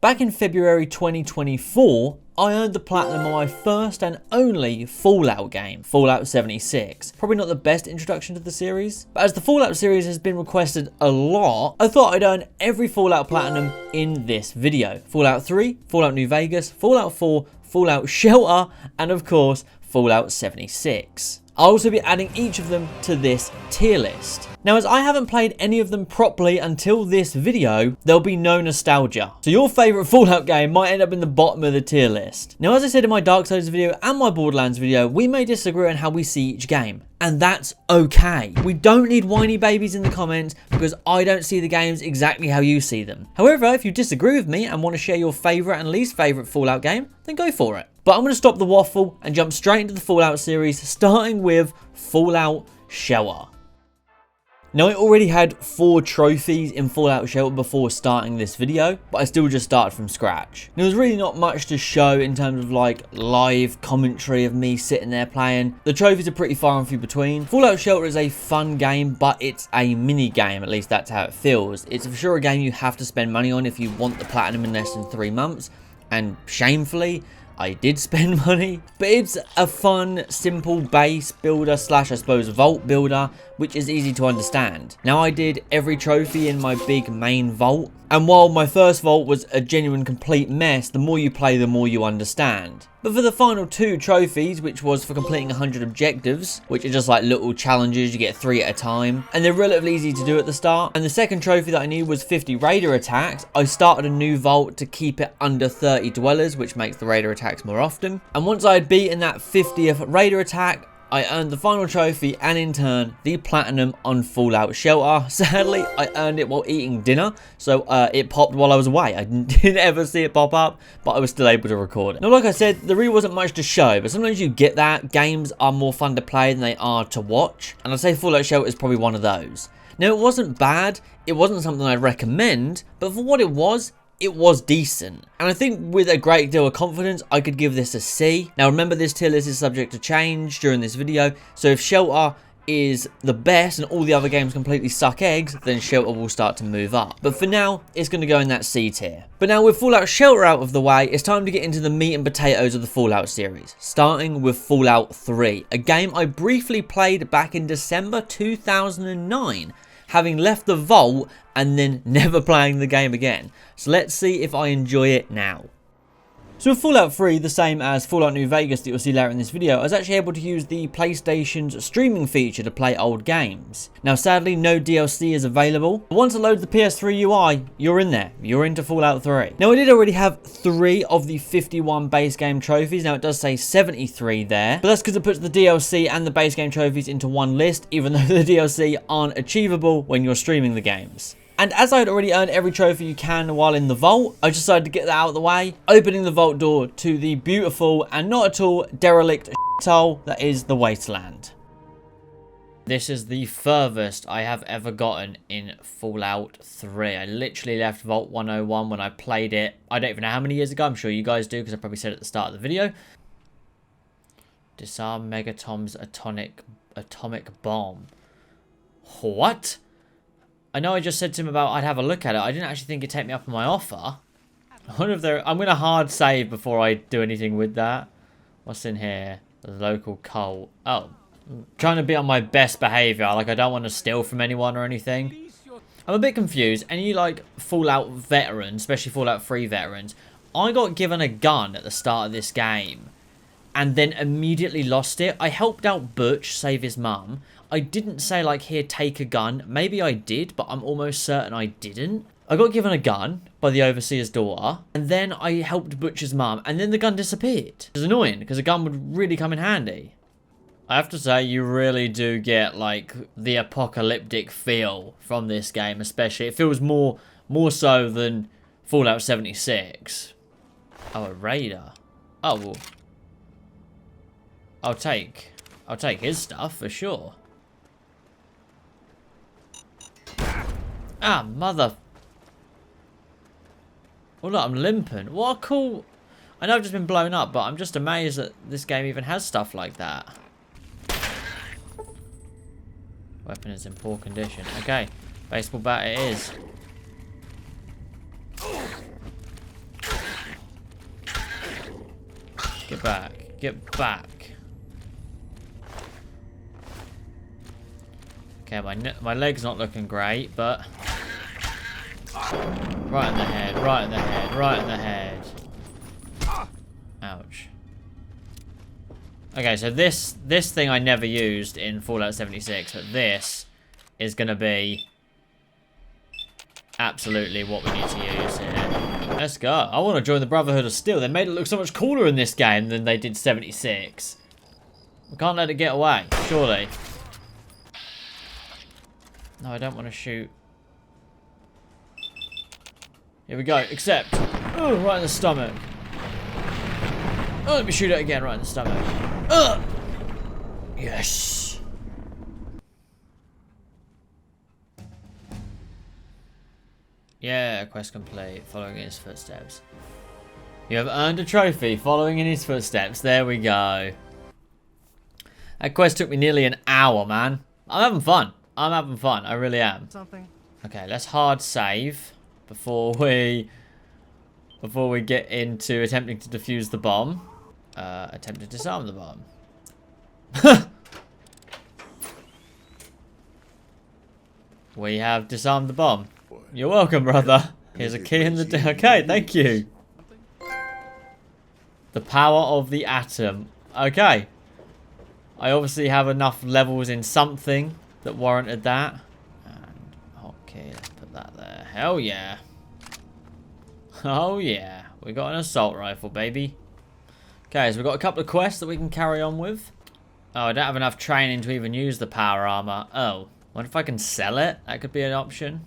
Back in February 2024, I earned the platinum on my first and only Fallout game, Fallout 76. Probably not the best introduction to the series, but as the Fallout series has been requested a lot, I thought I'd earn every Fallout platinum in this video. Fallout 3, Fallout New Vegas, Fallout 4, Fallout Shelter, and of course, Fallout 76. I'll also be adding each of them to this tier list. Now, as I haven't played any of them properly until this video, there'll be no nostalgia. So your favourite Fallout game might end up in the bottom of the tier list. Now, as I said in my Dark Souls video and my Borderlands video, we may disagree on how we see each game. And that's okay. We don't need whiny babies in the comments because I don't see the games exactly how you see them. However, if you disagree with me and want to share your favourite and least favourite Fallout game, then go for it. But I'm going to stop the waffle and jump straight into the Fallout series, starting with Fallout Shelter. Now, I already had 4 trophies in Fallout Shelter before starting this video, but I still just started from scratch. There was really not much to show in terms of like live commentary of me sitting there playing. The trophies are pretty far and few between. Fallout Shelter is a fun game, but it's a mini game, at least that's how it feels. It's for sure a game you have to spend money on if you want the platinum in less than 3 months, and shamefully, I did spend money, but it's a fun, simple base builder slash, I suppose, vault builder, which is easy to understand. Now, I did every trophy in my big main vault, and while my first vault was a genuine complete mess, the more you play, the more you understand. But for the final 2 trophies, which was for completing 100 objectives, which are just like little challenges, you get 3 at a time, and they're relatively easy to do at the start. And the second trophy that I needed was 50 raider attacks. I started a new vault to keep it under 30 dwellers, which makes the raider attacks more often. And once I had beaten that 50th raider attack, I earned the final trophy and in turn the platinum on Fallout Shelter. Sadly, I earned it while eating dinner, so it popped while I was away. I didn't ever see it pop up, but I was still able to record it. Now, like I said, there really wasn't much to show, but sometimes you get that. Games are more fun to play than they are to watch, and I'd say Fallout Shelter is probably one of those. Now, it wasn't bad, it wasn't something I'd recommend, but for what it was decent. And I think with a great deal of confidence, I could give this a C. Now remember, this tier list is subject to change during this video, so if Shelter is the best and all the other games completely suck eggs, then Shelter will start to move up. But for now, it's going to go in that C tier. But now with Fallout Shelter out of the way, it's time to get into the meat and potatoes of the Fallout series, starting with Fallout 3, a game I briefly played back in December 2009. Having left the vault and then never playing the game again. So let's see if I enjoy it now. So with Fallout 3, the same as Fallout New Vegas that you'll see later in this video, I was actually able to use the PlayStation's streaming feature to play old games. Now sadly, no DLC is available, but once I load the PS3 UI, you're in there. You're into Fallout 3. Now I did already have 3 of the 51 base game trophies. Now it does say 73 there, but that's because it puts the DLC and the base game trophies into one list, even though the DLC aren't achievable when you're streaming the games. And as I had already earned every trophy you can while in the vault, I decided to get that out of the way, opening the vault door to the beautiful and not at all derelict shithole that is the Wasteland. This is the furthest I have ever gotten in Fallout 3. I literally left Vault 101 when I played it. I don't even know how many years ago. I'm sure you guys do because I probably said it at the start of the video. Disarm Megatom's atomic bomb. What? I know I just said to him about I'd have a look at it. I didn't actually think it'd take me up on my offer. I wonder if I'm going to hard save before I do anything with that. What's in here? The local cult. Oh. I'm trying to be on my best behavior. Like, I don't want to steal from anyone or anything. I'm a bit confused. Any, like, Fallout veterans, especially Fallout 3 veterans, I got given a gun at the start of this game and then immediately lost it. I helped out Butch save his mum. I didn't say, like, here, take a gun. Maybe I did, but I'm almost certain I didn't. I got given a gun by the overseer's daughter, and then I helped Butch's mum, and then the gun disappeared. It was annoying, because a gun would really come in handy. I have to say, you really do get, like, the apocalyptic feel from this game, especially. It feels more so than Fallout 76. Oh, a raider. Oh, well. I'll take his stuff, for sure. Ah, mother... Oh, look, I'm limping. What a cool... I know I've just been blown up, but I'm just amazed that this game even has stuff like that. Weapon is in poor condition. Okay, baseball bat it is. the back. Get back. Okay, my leg's not looking great, but... Right in the head, right in the head, right in the head. Ouch. Okay, so this thing I never used in Fallout 76, but this is going to be absolutely what we need to use here. Let's go. I want to join the Brotherhood of Steel. They made it look so much cooler in this game than they did 76. We can't let it get away, surely. No, I don't want to shoot. Here we go, accept. Oh, right in the stomach. Oh, let me shoot it again, right in the stomach. Yes. Yeah, quest complete. Following in his footsteps. You have earned a trophy following in his footsteps. There we go. That quest took me nearly an hour, man. I'm having fun. I'm having fun. I really am. Okay, let's hard save before we get into attempting to defuse the bomb. Attempt to disarm the bomb. We have disarmed the bomb. You're welcome, brother. Here's a key in the... Okay, thank you. The power of the atom. Okay. I obviously have enough levels in something that warranted that. And, okay, let's put that there. Hell yeah. Oh yeah. We got an assault rifle, baby. Okay, so we've got a couple of quests that we can carry on with. Oh, I don't have enough training to even use the power armor. Oh, wonder if I can sell it? That could be an option.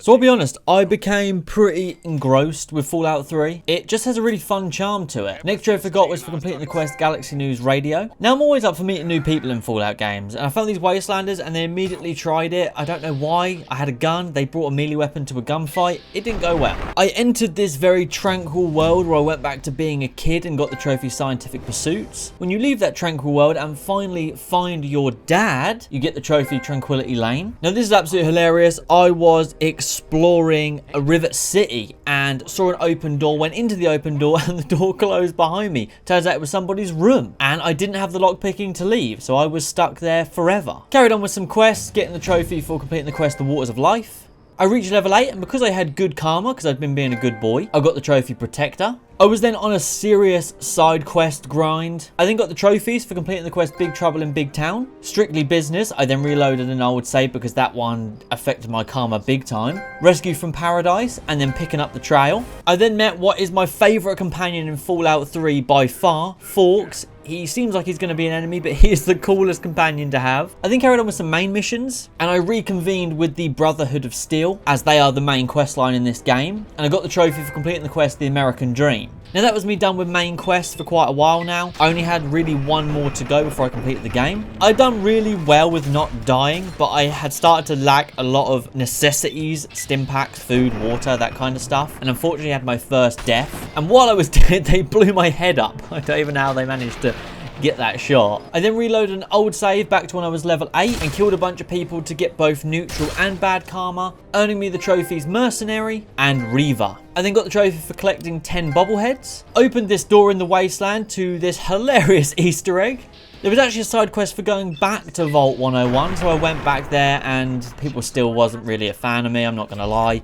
So I'll be honest, I became pretty engrossed with Fallout 3. It just has a really fun charm to it. Next I forgot was for completing the quest Galaxy News Radio. Now I'm always up for meeting new people in Fallout games, and I found these Wastelanders and they immediately tried it. I don't know why. I had a gun, they brought a melee weapon to a gunfight. It didn't go well. I entered this very tranquil world where I went back to being a kid and got the trophy Scientific Pursuits. When you leave that tranquil world and finally find your dad, you get the trophy Tranquility Lane. Now this is absolutely hilarious. I was exploring a Rivet City and saw an open door, went into the open door and the door closed behind me. Turns out it was somebody's room and I didn't have the lockpicking to leave, so I was stuck there forever. Carried on with some quests, getting the trophy for completing the quest The Waters of Life. I reached level 8 and because I had good karma, because I'd been being a good boy, I got the trophy Protector. I was then on a serious side quest grind. I then got the trophies for completing the quest Big Trouble in Big Town. Strictly business, I then reloaded an old save because that one affected my karma big time. Rescue from Paradise and then picking up the trail. I then met what is my favourite companion in Fallout 3 by far, Forks. He seems like he's going to be an enemy, but he is the coolest companion to have. I then carried on with some main missions, and I reconvened with the Brotherhood of Steel, as they are the main quest line in this game. And I got the trophy for completing the quest The American Dream. Now that was me done with main quests for quite a while now. I only had really one more to go before I completed the game. I'd done really well with not dying, but I had started to lack a lot of necessities, stim packs, food, water, that kind of stuff. And unfortunately I had my first death. And while I was dead, they blew my head up. I don't even know how they managed to get that shot. I then reloaded an old save back to when I was level 8 and killed a bunch of people to get both neutral and bad karma, earning me the trophies Mercenary and Reaver. I then got the trophy for collecting 10 bobbleheads, opened this door in the wasteland to this hilarious Easter egg. There was actually a side quest for going back to Vault 101, so I went back there and people still wasn't really a fan of me, I'm not gonna lie.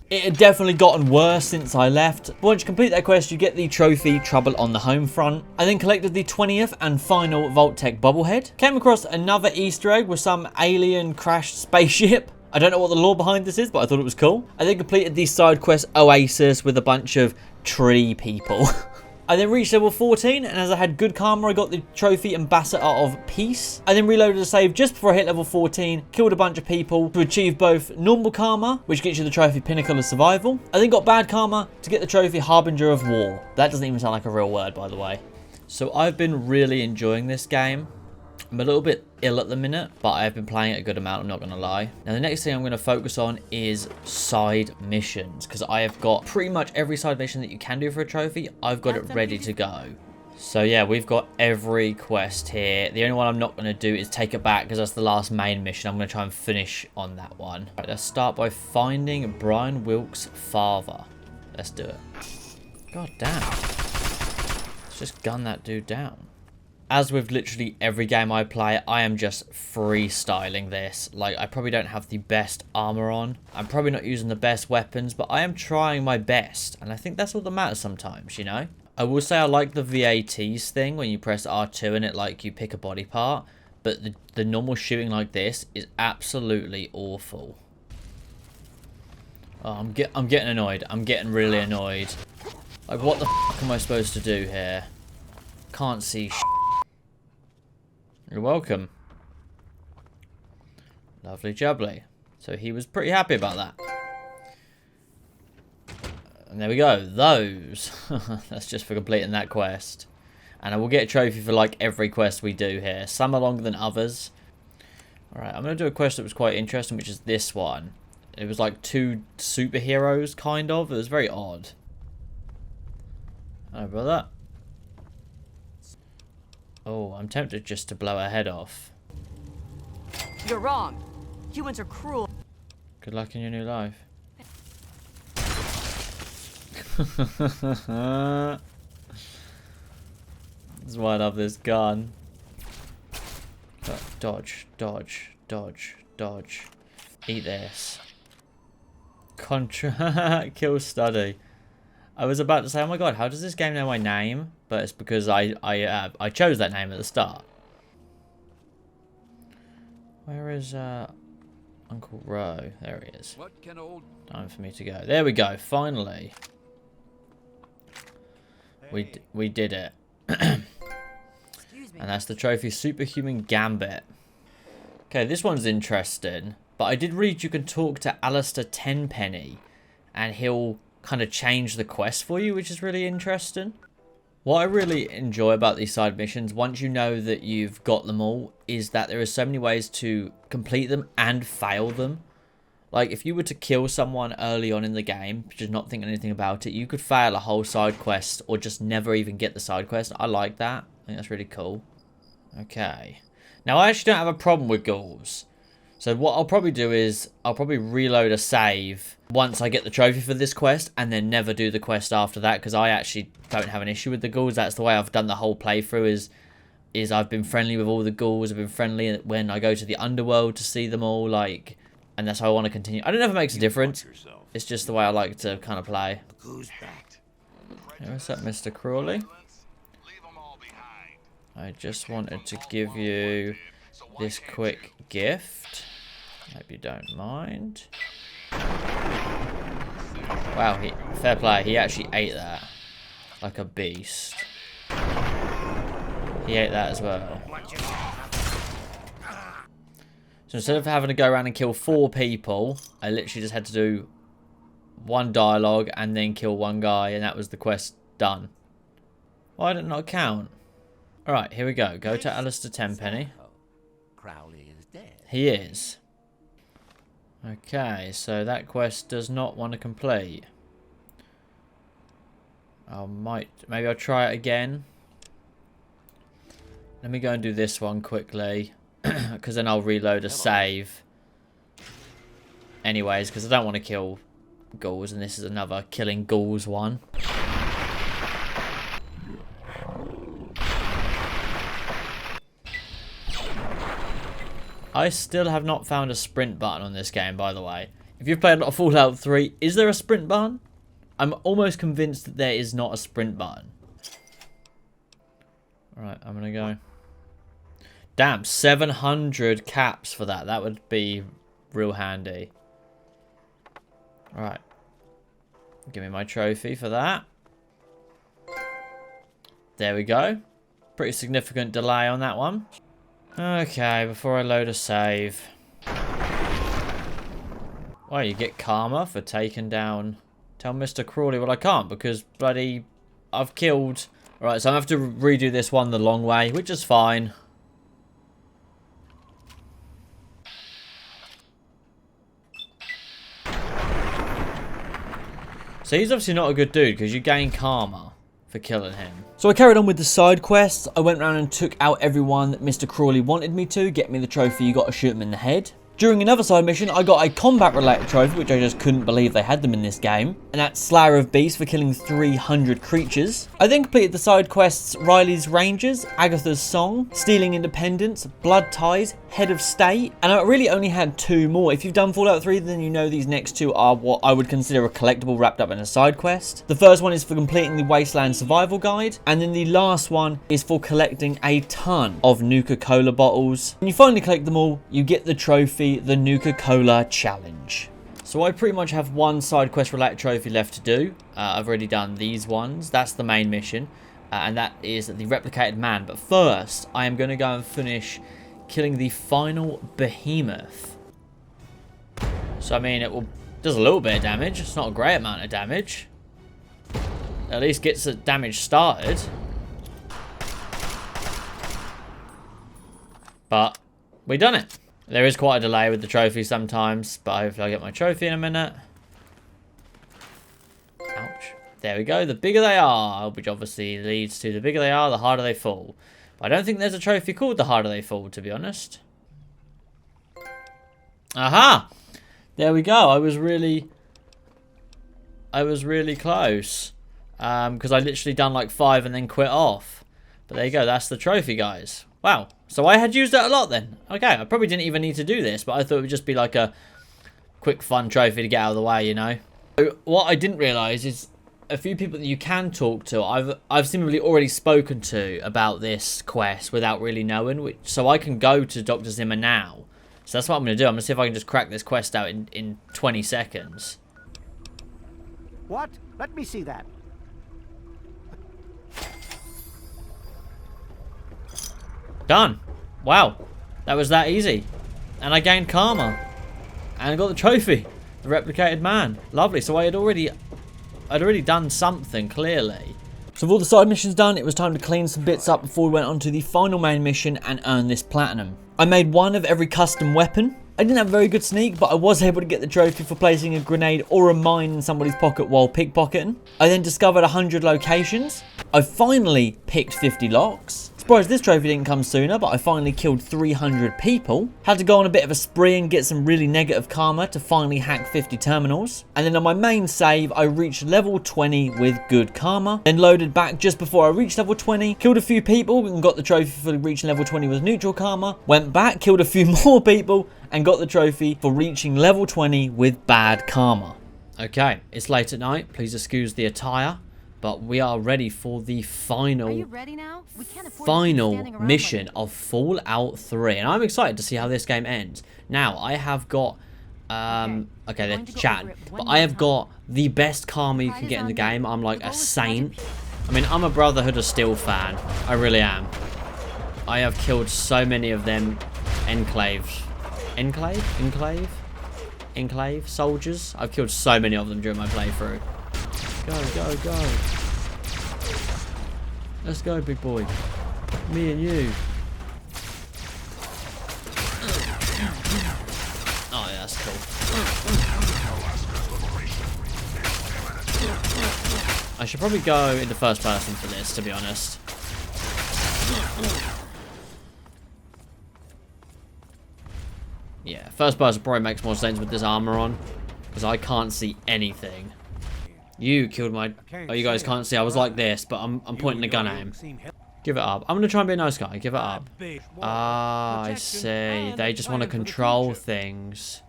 It had definitely gotten worse since I left. But once you complete that quest, you get the trophy Trouble on the Home Front. I then collected the 20th and final Vault-Tec bobblehead. Came across another Easter egg with some alien crashed spaceship. I don't know what the lore behind this is, but I thought it was cool. I then completed the side quest Oasis with a bunch of tree people. I then reached level 14, and as I had good karma, I got the trophy Ambassador of Peace. I then reloaded a save just before I hit level 14, killed a bunch of people to achieve both normal karma, which gets you the trophy Pinnacle of Survival. I then got bad karma to get the trophy Harbinger of War. That doesn't even sound like a real word, by the way. So I've been really enjoying this game. I'm a little bit ill at the minute, but I've been playing it a good amount, I'm not going to lie. Now, the next thing I'm going to focus on is side missions, because I have got pretty much every side mission that you can do for a trophy. I've got it ready to go. So yeah, we've got every quest here. The only one I'm not going to do is take it back, because that's the last main mission. I'm going to try and finish on that one. Right, let's start by finding Brian Wilkes' father. Let's do it. God damn. Let's just gun that dude down. As with literally every game I play, I am just freestyling this. Like, I probably don't have the best armor on. I'm probably not using the best weapons, but I am trying my best. And I think that's all that matters sometimes, you know? I will say I like the VATs thing when you press R2 and it, like, you pick a body part. But the normal shooting like this is absolutely awful. Oh, I'm getting annoyed. I'm getting really annoyed. Like, what the f*** am I supposed to do here? Can't see sh**. You're welcome. Lovely jubbly. So he was pretty happy about that. And there we go. Those. That's just for completing that quest. And I will get a trophy for like every quest we do here. Some are longer than others. Alright, I'm going to do a quest that was quite interesting, which is this one. It was like 2 superheroes, kind of. It was very odd. Hello, brother. Oh, I'm tempted just to blow her head off. You're wrong. Humans are cruel. Good luck in your new life. That's why I love this gun. Dodge, dodge, dodge, dodge. Eat this. Kill study. I was about to say, oh my god, how does this game know my name? But it's because I chose that name at the start. Where is Uncle Ro? There he is. Time for me to go. There we go. Finally, we did it. And that's the trophy, Superhuman Gambit. Okay, this one's interesting. But I did read you can talk to Alistair Tenpenny, and he'll kind of change the quest for you, which is really interesting. What I really enjoy about these side missions, once you know that you've got them all, is that there are so many ways to complete them and fail them. Like, if you were to kill someone early on in the game, just not thinking anything about it, you could fail a whole side quest or just never even get the side quest. I like that. I think that's really cool. Okay. Now, I actually don't have a problem with ghouls. So what I'll probably do is I'll probably reload a save once I get the trophy for this quest and then never do the quest after that, because I actually don't have an issue with the ghouls. That's the way I've done the whole playthrough is I've been friendly with all the ghouls. I've been friendly when I go to the underworld to see them all, like, and that's how I want to continue. I don't know if it makes a difference. It's just the way I like to kind of play. Hey, what's up, Mr. Crawley? I just wanted to give you this quick gift. Hope you don't mind. Wow, fair play. He actually ate that like a beast. He ate that as well. So instead of having to go around and kill 4 people, I literally just had to do 1 dialogue and then kill 1 guy, and that was the quest done. Why did it not count? Alright, here we go. Go to Alistair Tenpenny. Crowley is dead. He is. Okay, so that quest does not want to complete. Maybe I'll try it again. Let me go and do this one quickly, because then I'll reload a save. Anyways, because I don't want to kill ghouls, and this is another killing ghouls one. I still have not found a sprint button on this game, by the way. If you've played a lot of Fallout 3, is there a sprint button? I'm almost convinced that there is not a sprint button. Alright, I'm gonna go. Damn, 700 caps for that. That would be real handy. Alright. Give me my trophy for that. There we go. Pretty significant delay on that one. Okay, before I load a save. Well, you get karma for taking down... Tell Mr. Crawley, well, I can't because bloody... I've killed... Alright, so I have to redo this one the long way, which is fine. So he's obviously not a good dude because you gain karma for killing him. So I carried on with the side quests. I went around and took out everyone that Mr. Crawley wanted me to. Get me the trophy, you got to shoot him in the head. During another side mission, I got a combat-related trophy, which I just couldn't believe they had them in this game, and that's Slayer of Beasts for killing 300 creatures. I then completed the side quests Riley's Rangers, Agatha's Song, Stealing Independence, Blood Ties, Head of State, and I really only had 2 more. If you've done Fallout 3, then you know these next 2 are what I would consider a collectible wrapped up in a side quest. The first one is for completing the Wasteland Survival Guide, and then the last one is for collecting a ton of Nuka-Cola bottles. When you finally collect them all, you get the trophy, the Nuka-Cola Challenge. So I pretty much have 1 side quest related trophy left to do. I've already done these ones. That's the main mission, and that is the Replicated Man. But first, I am going to go and finish killing the final behemoth. So I mean, does a little bit of damage. It's not a great amount of damage. At least gets the damage started. But we done it. There is quite a delay with the trophy sometimes, but hopefully I'll get my trophy in a minute. Ouch. There we go. The bigger they are, which obviously leads to the bigger they are, the harder they fall. But I don't think there's a trophy called the harder they fall, to be honest. Aha! There we go. I was really close. Because I literally done like 5 and then quit off. But there you go. That's the trophy, guys. Wow. So I had used it a lot then. Okay, I probably didn't even need to do this, but I thought it would just be like a quick fun trophy to get out of the way, you know. So what I didn't realise is a few people that you can talk to, I've seemingly already spoken to about this quest without really knowing, so I can go to Dr. Zimmer now. So that's what I'm going to do. I'm going to see if I can just crack this quest out in 20 seconds. What? Let me see that. Done. Wow. That was that easy. And I gained karma. And I got the trophy. The Replicated Man. Lovely. So I'd already done something, clearly. So with all the side missions done, it was time to clean some bits up before we went on to the final main mission and earn this platinum. I made 1 of every custom weapon. I didn't have a very good sneak, but I was able to get the trophy for placing a grenade or a mine in somebody's pocket while pickpocketing. I then discovered 100 locations. I finally picked 50 locks. Surprised this trophy didn't come sooner, but I finally killed 300 people. Had to go on a bit of a spree and get some really negative karma to finally hack 50 terminals. And then on my main save, I reached level 20 with good karma. Then loaded back just before I reached level 20, killed a few people and got the trophy for reaching level 20 with neutral karma. Went back, killed a few more people and got the trophy for reaching level 20 with bad karma. Okay, it's late at night. Please excuse the attire. But we are ready for the final mission of Fallout 3. And I'm excited to see how this game ends. Now, I have got... okay, they're chatting. But I have got the best karma you can get in the game. I'm like a saint. I mean, I'm a Brotherhood of Steel fan. I really am. I have killed so many of them enclaves. Enclave soldiers. I've killed so many of them during my playthrough. Go, go, go. Let's go, big boy. Me and you. Oh, yeah, that's cool. I should probably go into first person for this, to be honest. Yeah, first person probably makes more sense with this armor on, because I can't see anything. You killed my... Oh, you guys can't see. I was like this, but I'm pointing the gun at him. Give it up. I'm going to try and be a nice guy. Give it up. Ah, I see. They just want to control things.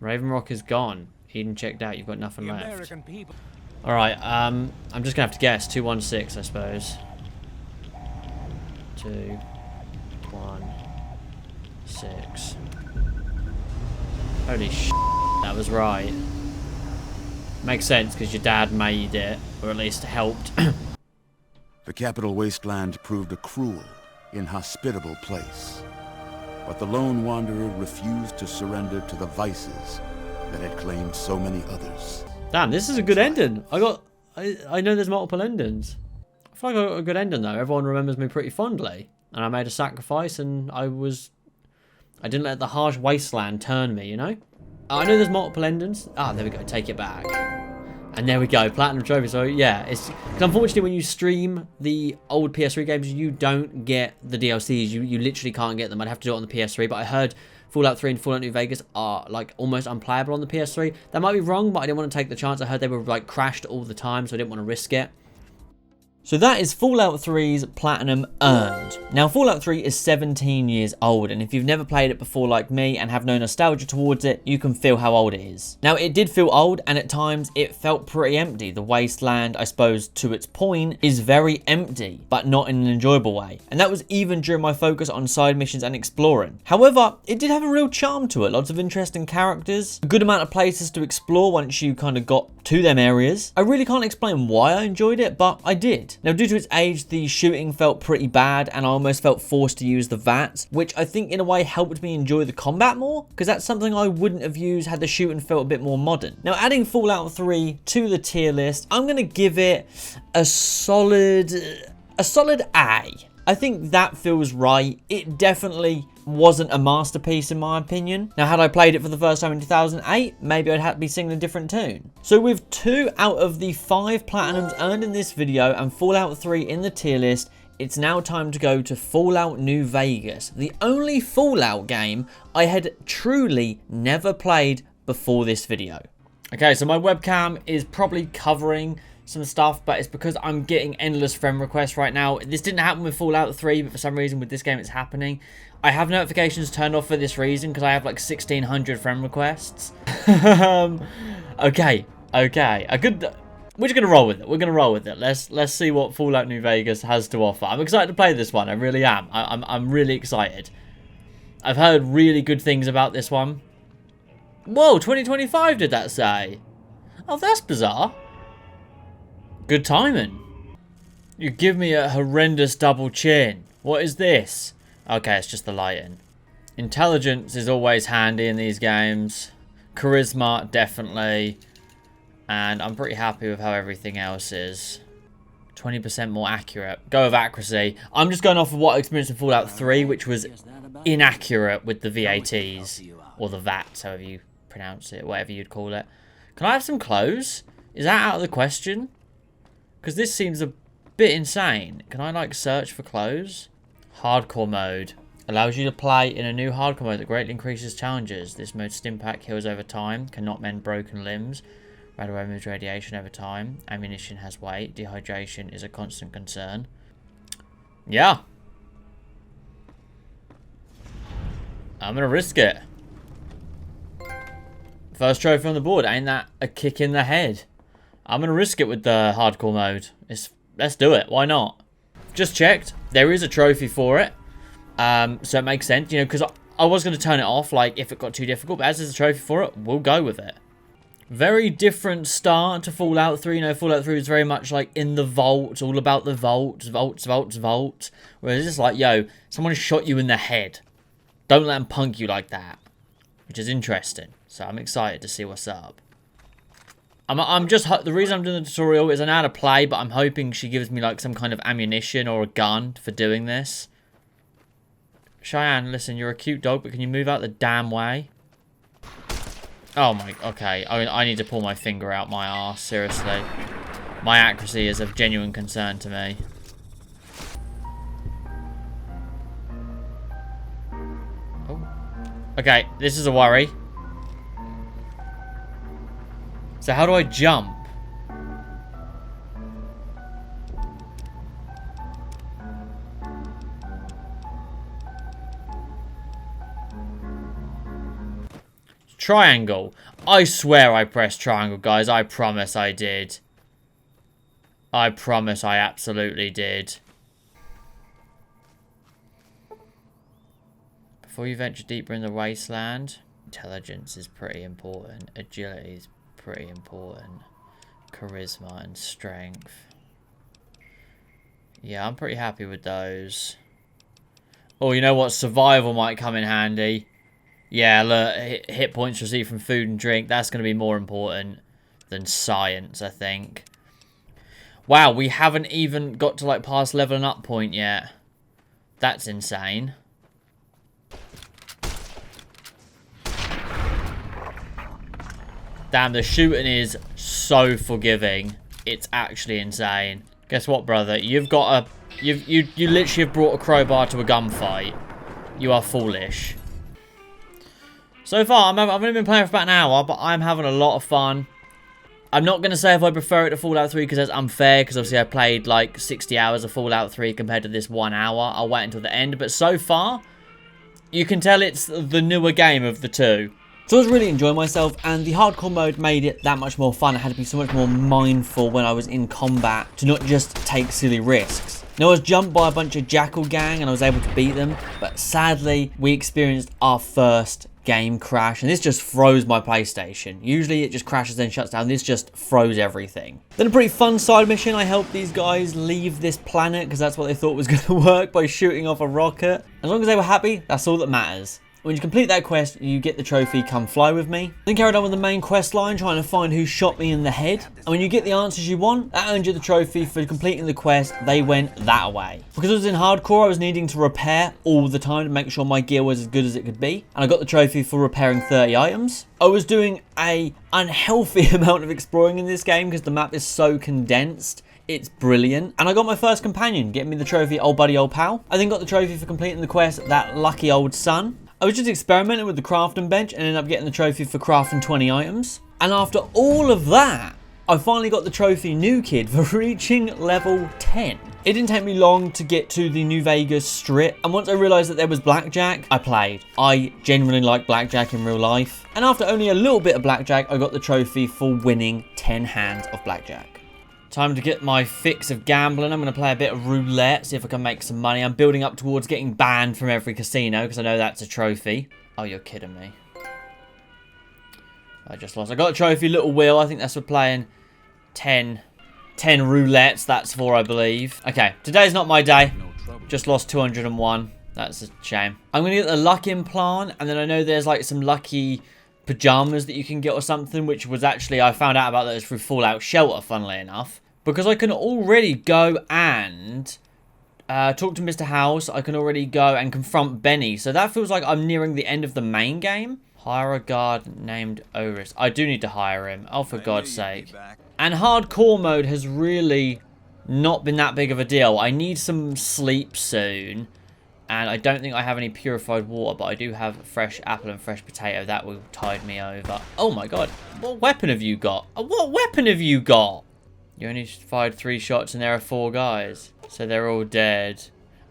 Raven Rock is gone. Eden checked out. You've got nothing left. Alright, I'm just going to have to guess. 216, I suppose. 2, 1, 6. Holy sh**. That was right. Makes sense because your dad made it, or at least helped. The capital wasteland proved a cruel, inhospitable place. But the lone wanderer refused to surrender to the vices that had claimed so many others. Damn, this is a good ending. I know there's multiple endings. I feel like I got a good ending though. Everyone remembers me pretty fondly. And I made a sacrifice and I didn't let the harsh wasteland turn me, you know? I know there's multiple endings. Ah, there we go. Take it back. And there we go, Platinum Trophy. So yeah, it's unfortunately when you stream the old PS3 games, you don't get the DLCs. You literally can't get them. I'd have to do it on the PS3, but I heard Fallout 3 and Fallout New Vegas are like almost unplayable on the PS3. That might be wrong, but I didn't want to take the chance. I heard they were like crashed all the time, so I didn't want to risk it. So that is Fallout 3's Platinum earned. Now Fallout 3 is 17 years old, and if you've never played it before like me and have no nostalgia towards it, you can feel how old it is. Now it did feel old, and at times it felt pretty empty. The wasteland, I suppose to its point, is very empty, but not in an enjoyable way. And that was even during my focus on side missions and exploring. However, it did have a real charm to it. Lots of interesting characters, a good amount of places to explore once you kind of got to them areas. I really can't explain why I enjoyed it, but I did. Now, due to its age, the shooting felt pretty bad, and I almost felt forced to use the VATS, which I think in a way helped me enjoy the combat more, because that's something I wouldn't have used had the shooting felt a bit more modern. Now, adding Fallout 3 to the tier list, I'm going to give it a solid A. I think that feels right. It definitely wasn't a masterpiece in my opinion. Now, had I played it for the first time in 2008, maybe I'd have to be singing a different tune. So with 2 out of the 5 platinums earned in this video and Fallout 3 in the tier list, it's now time to go to Fallout New Vegas, the only Fallout game I had truly never played before this video. Okay, so my webcam is probably covering some stuff, but it's because I'm getting endless friend requests right now. This didn't happen with Fallout 3, but for some reason with this game it's happening. I have notifications turned off for this reason because I have like 1,600 friend requests. Okay. We're just gonna roll with it. We're gonna roll with it. Let's see what Fallout New Vegas has to offer. I'm excited to play this one. I really am. I'm really excited. I've heard really good things about this one. Whoa, 2025 did that say? Oh, that's bizarre. Good timing. You give me a horrendous double chin. What is this? Okay, it's just the lighting. Intelligence is always handy in these games. Charisma, definitely. And I'm pretty happy with how everything else is. 20% more accurate. Go with accuracy. I'm just going off of what I experienced in Fallout 3, which was inaccurate with the VATs. Or the VATs, however you pronounce it, whatever you'd call it. Can I have some clothes? Is that out of the question? Because this seems a bit insane. Can I, like, search for clothes? Hardcore mode. Allows you to play in a new hardcore mode that greatly increases challenges. This mode Stimpak heals over time. Cannot mend broken limbs. Right away removes radiation over time. Ammunition has weight. Dehydration is a constant concern. Yeah. I'm going to risk it. First trophy on the board. Ain't that a kick in the head? I'm going to risk it with the hardcore mode. Let's do it. Why not? Just checked. There is a trophy for it. So it makes sense, you know, because I was going to turn it off, like, if it got too difficult. But as there's a trophy for it, we'll go with it. Very different start to Fallout 3. You know, Fallout 3 was very much, like, in the vault. All about the vault. Vault. Whereas it's like, yo, someone shot you in the head. Don't let them punk you like that. Which is interesting. So I'm excited to see what's up. The reason I'm doing the tutorial is I know how to play, but I'm hoping she gives me like some kind of ammunition or a gun for doing this. Cheyenne, listen, you're a cute dog, but can you move out the damn way? Oh my, okay. I need to pull my finger out my arse, seriously. My accuracy is of genuine concern to me. Oh. Okay, this is a worry. So how do I jump? Triangle. I swear I pressed triangle, guys. I promise I did. I promise I absolutely did. Before you venture deeper in the wasteland, intelligence is pretty important. Agility is pretty important. Charisma and strength. Yeah, I'm pretty happy with those. Oh, you know what? Survival might come in handy. Yeah, look, hit points received from food and drink. That's going to be more important than science, I think. Wow, we haven't even got to, like, past leveling up point yet. That's insane. Damn, the shooting is so forgiving. It's actually insane. Guess what, brother? You've got a... You literally have brought a crowbar to a gunfight. You are foolish. So far, I've only been playing for about an hour, but I'm having a lot of fun. I'm not going to say if I prefer it to Fallout 3 because that's unfair, because obviously I played like 60 hours of Fallout 3 compared to this 1 hour. I'll wait until the end, but so far, you can tell it's the newer game of the two. So I was really enjoying myself, and the hardcore mode made it that much more fun. I had to be so much more mindful when I was in combat to not just take silly risks. Now, I was jumped by a bunch of Jackal gang and I was able to beat them, but sadly, we experienced our first game crash, and this just froze my PlayStation. Usually it just crashes then shuts down. This just froze everything. Then a pretty fun side mission. I helped these guys leave this planet because that's what they thought was going to work by shooting off a rocket. As long as they were happy, that's all that matters. When you complete that quest, you get the trophy Come Fly With Me. Then carried on with the main quest line, trying to find who shot me in the head. And when you get the answers you want, that earns you the trophy for completing the quest. They went that way. Because I was in hardcore, I was needing to repair all the time to make sure my gear was as good as it could be. And I got the trophy for repairing 30 items. I was doing a unhealthy amount of exploring in this game because the map is so condensed. It's brilliant. And I got my first companion, getting me the trophy Old Buddy Old Pal. I then got the trophy for completing the quest That Lucky Old Son. I was just experimenting with the crafting bench and ended up getting the trophy for crafting 20 items. And after all of that, I finally got the trophy New Kid for reaching level 10. It didn't take me long to get to the New Vegas Strip, and once I realised that there was blackjack, I played. I genuinely like blackjack in real life. And after only a little bit of blackjack, I got the trophy for winning 10 hands of blackjack. Time to get my fix of gambling. I'm going to play a bit of roulette, see if I can make some money. I'm building up towards getting banned from every casino because I know that's a trophy. Oh, you're kidding me. I just lost. I got a trophy, Little Will. I think that's for playing 10 roulettes. That's for, I believe. Okay, today's not my day. Just lost 201. That's a shame. I'm going to get the luck implant, and then I know there's like some lucky pajamas that you can get or something, which was actually, I found out about those through Fallout Shelter, funnily enough. Because I can already go and talk to Mr. House. I can already go and confront Benny. So that feels like I'm nearing the end of the main game. Hire a guard named Oris. I do need to hire him. Oh, for God's sake. And hardcore mode has really not been that big of a deal. I need some sleep soon. And I don't think I have any purified water, but I do have fresh apple and fresh potato. That will tide me over. Oh my God. What weapon have you got? What weapon have you got? You only fired 3 shots and there are 4 guys. So they're all dead.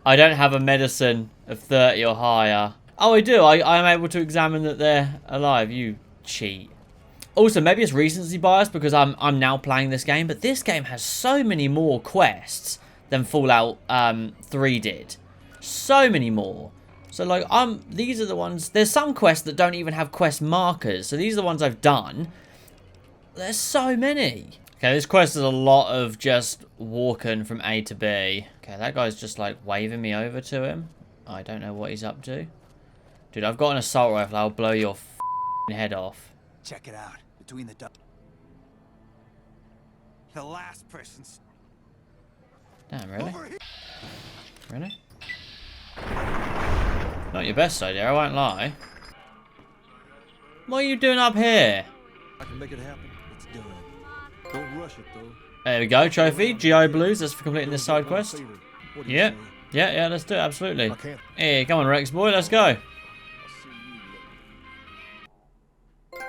I don't have a medicine of 30 or higher. Oh, I do. I am able to examine that they're alive. You cheat. Also, maybe it's recency bias because I'm now playing this game. But this game has so many more quests than Fallout 3 did. So many more. So like these are the ones. There's some quests that don't even have quest markers. So these are the ones I've done. There's so many. Okay, this quest is a lot of just walking from A to B. Okay, that guy's just like waving me over to him. I don't know what he's up to. Dude, I've got an assault rifle. I'll blow your head off. Check it out. Between the last person's. Damn, really? Really? Not your best idea, I won't lie. What are you doing up here? I can make it happen. Let's do it. Don't rush it though. There we go, trophy. GI Blues, that's for completing this side quest. What do you Yeah. say? Yeah, let's do it, absolutely. I can't. Hey, come on, Rex boy, let's go. I'll see you later.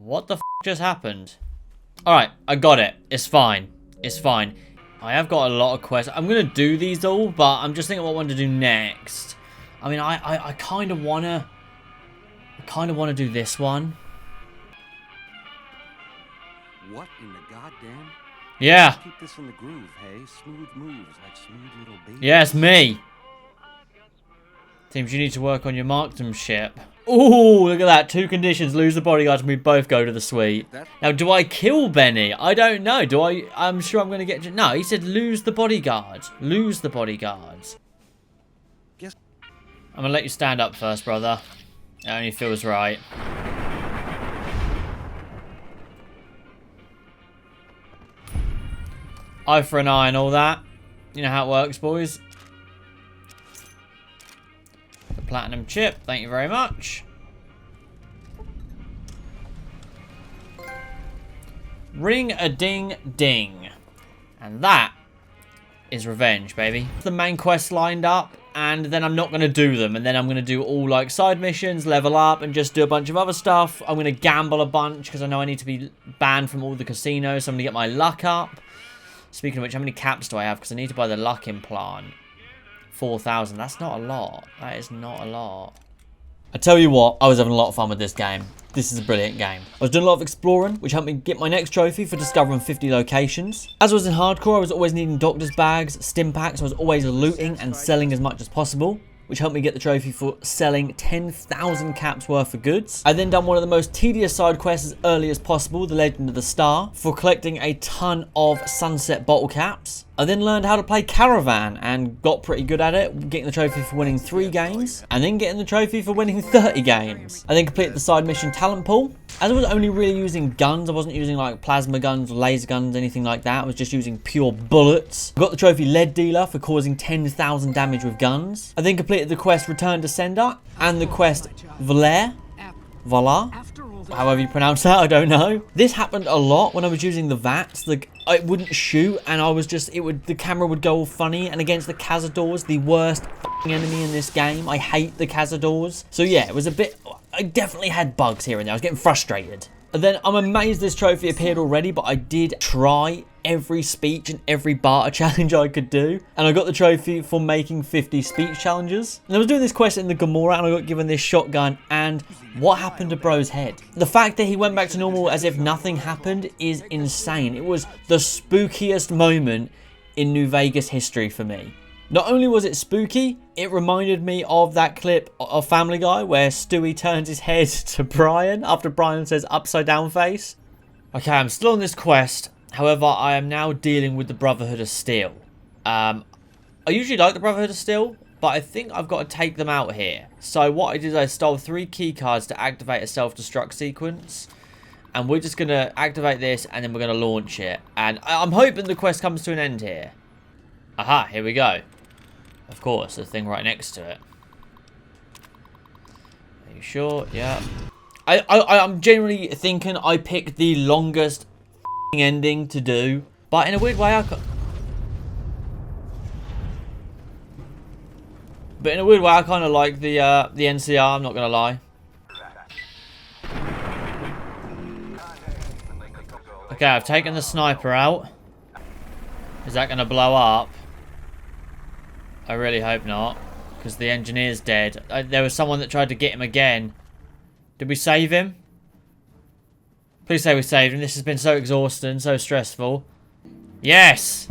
What the f just happened? Alright, I got it. It's fine. It's fine. I have got a lot of quests. I'm going to do these all, but I'm just thinking what I want to do next. I mean, I kind of want to... I kind of want to do this one. What in the goddamn? Yeah. Keep this in the groove, hey? Smooth moves like smooth little babies. Yes, me. Seems you need to work on your marksmanship. Ooh, look at that. 2 conditions. Lose the bodyguards and we both go to the suite. Now, do I kill Benny? I don't know. Do I? I'm sure I'm going to get... No, he said lose the bodyguards. Lose the bodyguards. Guess... I'm going to let you stand up first, brother. It only feels right. Eye for an eye and all that. You know how it works, boys. The platinum chip. Thank you very much. Ring-a-ding-ding. And that is revenge, baby. The main quest lined up, and then I'm not going to do them. And then I'm going to do all, like, side missions, level up, and just do a bunch of other stuff. I'm going to gamble a bunch, because I know I need to be banned from all the casinos. So I'm going to get my luck up. Speaking of which, how many caps do I have? Because I need to buy the luck implant. 4,000. That's not a lot. That is not a lot. I tell you what, I was having a lot of fun with this game. This is a brilliant game. I was doing a lot of exploring, which helped me get my next trophy for discovering 50 locations. As I was in hardcore, I was always needing doctor's bags, stim packs. I was always looting and selling as much as possible, which helped me get the trophy for selling 10,000 caps worth of goods. I then done one of the most tedious side quests as early as possible, the Legend of the Star, for collecting a ton of sunset bottle caps. I then learned how to play Caravan and got pretty good at it, getting the trophy for winning 3 games, and then getting the trophy for winning 30 games. I then completed the side mission talent pool. As I was only really using guns, I wasn't using like plasma guns, laser guns, anything like that. I was just using pure bullets. I got the trophy Lead Dealer for causing 10,000 damage with guns. I then completed the quest Return to Sender and the quest Valar, however you pronounce that, I don't know. This happened a lot when I was using the VATS. It wouldn't shoot, and I was just, the camera would go all funny. And against the Cazadors, the worst enemy in this game. I hate the Cazadors. So yeah, it was a bit, I definitely had bugs here and there. I was getting frustrated. And then I'm amazed this trophy appeared already, but I did try every speech and every barter challenge I could do. And I got the trophy for making 50 speech challenges. And I was doing this quest in the Gamora, and I got given this shotgun. And what happened to bro's head? The fact that he went back to normal as if nothing happened is insane. It was the spookiest moment in New Vegas history for me. Not only was it spooky, it reminded me of that clip of Family Guy where Stewie turns his head to Brian after Brian says upside down face. Okay, I'm still on this quest. However, I am now dealing with the Brotherhood of Steel. I usually like the Brotherhood of Steel, but I think I've got to take them out here. So what I did is I stole 3 key cards to activate a self-destruct sequence. And we're just going to activate this, and then we're going to launch it. And I'm hoping the quest comes to an end here. Aha, here we go. Of course, the thing right next to it. Are you sure? Yeah. I'm generally thinking I picked the longest ending to do, but in a weird way I kind of like the NCR. I'm not gonna lie. Okay, I've taken the sniper out. Is that gonna blow up? I really hope not, because the engineer's dead. There was someone that tried to get him again. Did we save him? Please say we saved him. This has been so exhausting, so stressful. Yes!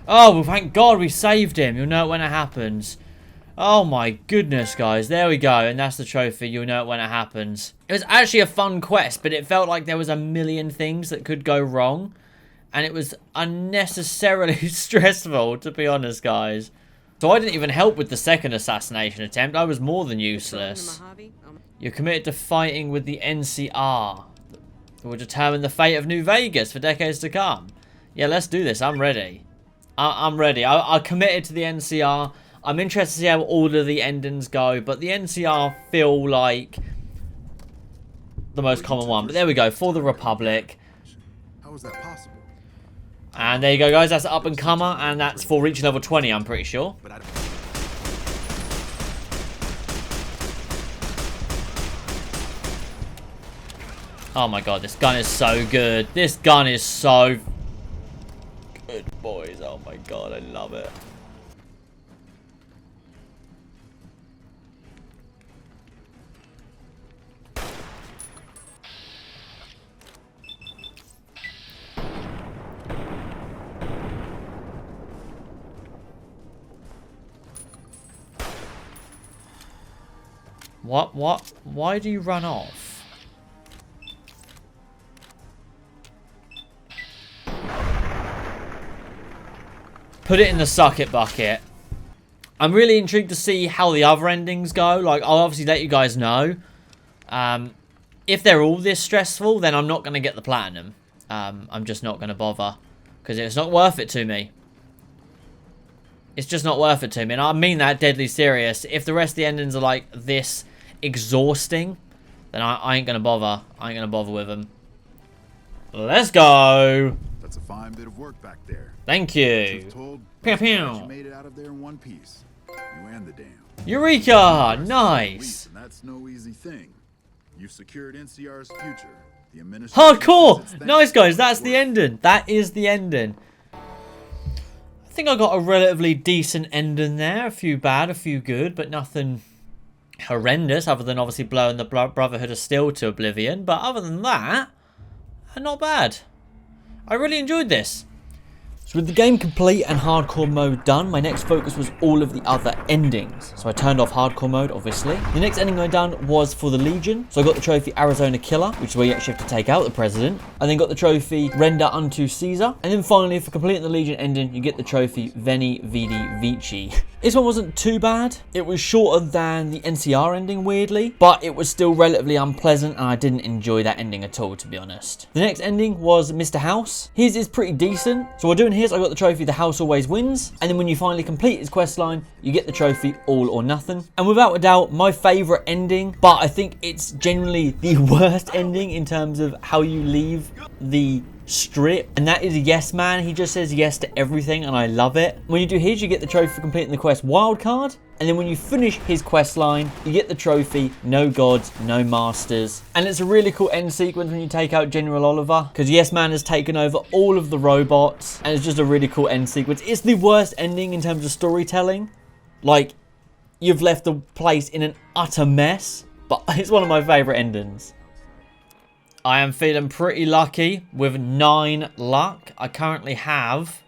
Oh, well, thank God we saved him. You'll know it when it happens. Oh my goodness, guys. There we go. And that's the trophy. You'll know it when it happens. It was actually a fun quest, but it felt like there was a million things that could go wrong. And it was unnecessarily stressful, to be honest, guys. So I didn't even help with the second assassination attempt. I was more than useless. You're committed to fighting with the NCR. It will determine the fate of New Vegas for decades to come. Yeah, let's do this. I'm ready. I'm ready. I committed to the NCR. I'm interested to see how all of the endings go, but the NCR feel like the most common one. But there we go, for the Republic. How is that possible? And there you go, guys. That's up and comer, and that's for reaching level 20, I'm pretty sure. Oh my God, this gun is so good. This gun is so good, boys. Oh my God, I love it. What? Why do you run off? Put it in the suck it bucket. I'm really intrigued to see how the other endings go. Like, I'll obviously let you guys know. If they're all this stressful, then I'm not going to get the platinum. I'm just not going to bother. Because it's not worth it to me. It's just not worth it to me. And I mean that deadly serious. If the rest of the endings are like this exhausting, then I ain't going to bother. I ain't going to bother with them. Let's go. That's a fine bit of work back there. Thank you. Truth told, Pew, pew. you made it out of there in one piece. You and the dam. Eureka! Nice. And that's no easy thing. You've secured NCR's future. The administration Hardcore! Nice, guys. That's the ending. That is the ending. I think I got a relatively decent ending there. A few bad, a few good, but nothing horrendous other than obviously blowing the Brotherhood of Steel to oblivion. But other than that, not bad. I really enjoyed this. So with the game complete and hardcore mode done, my next focus was all of the other endings. So I turned off hardcore mode, obviously. The next ending I done was for the Legion. So I got the trophy Arizona Killer, which is where you actually have to take out the President. I then got the trophy Render unto Caesar. And then finally, for completing the Legion ending, you get the trophy Veni Vidi Vici. This one wasn't too bad. It was shorter than the NCR ending, weirdly, but it was still relatively unpleasant, and I didn't enjoy that ending at all, to be honest. The next ending was Mr. House. His is pretty decent. So while doing his, I got the trophy The House Always Wins, and then when you finally complete his quest line, you get the trophy All or Nothing. And without a doubt, my favourite ending, but I think it's generally the worst ending in terms of how you leave the strip, and that is Yes Man. He just says yes to everything, and I love it. When you do his, you get the trophy for completing the quest Wildcard, and then when you finish his quest line, you get the trophy No Gods, No Masters. And it's a really cool end sequence when you take out General Oliver, because Yes Man has taken over all of the robots, and it's just a really cool end sequence. It's the worst ending in terms of storytelling. Like, you've left the place in an utter mess, but it's one of my favourite endings. I am feeling pretty lucky with 9 luck. I currently have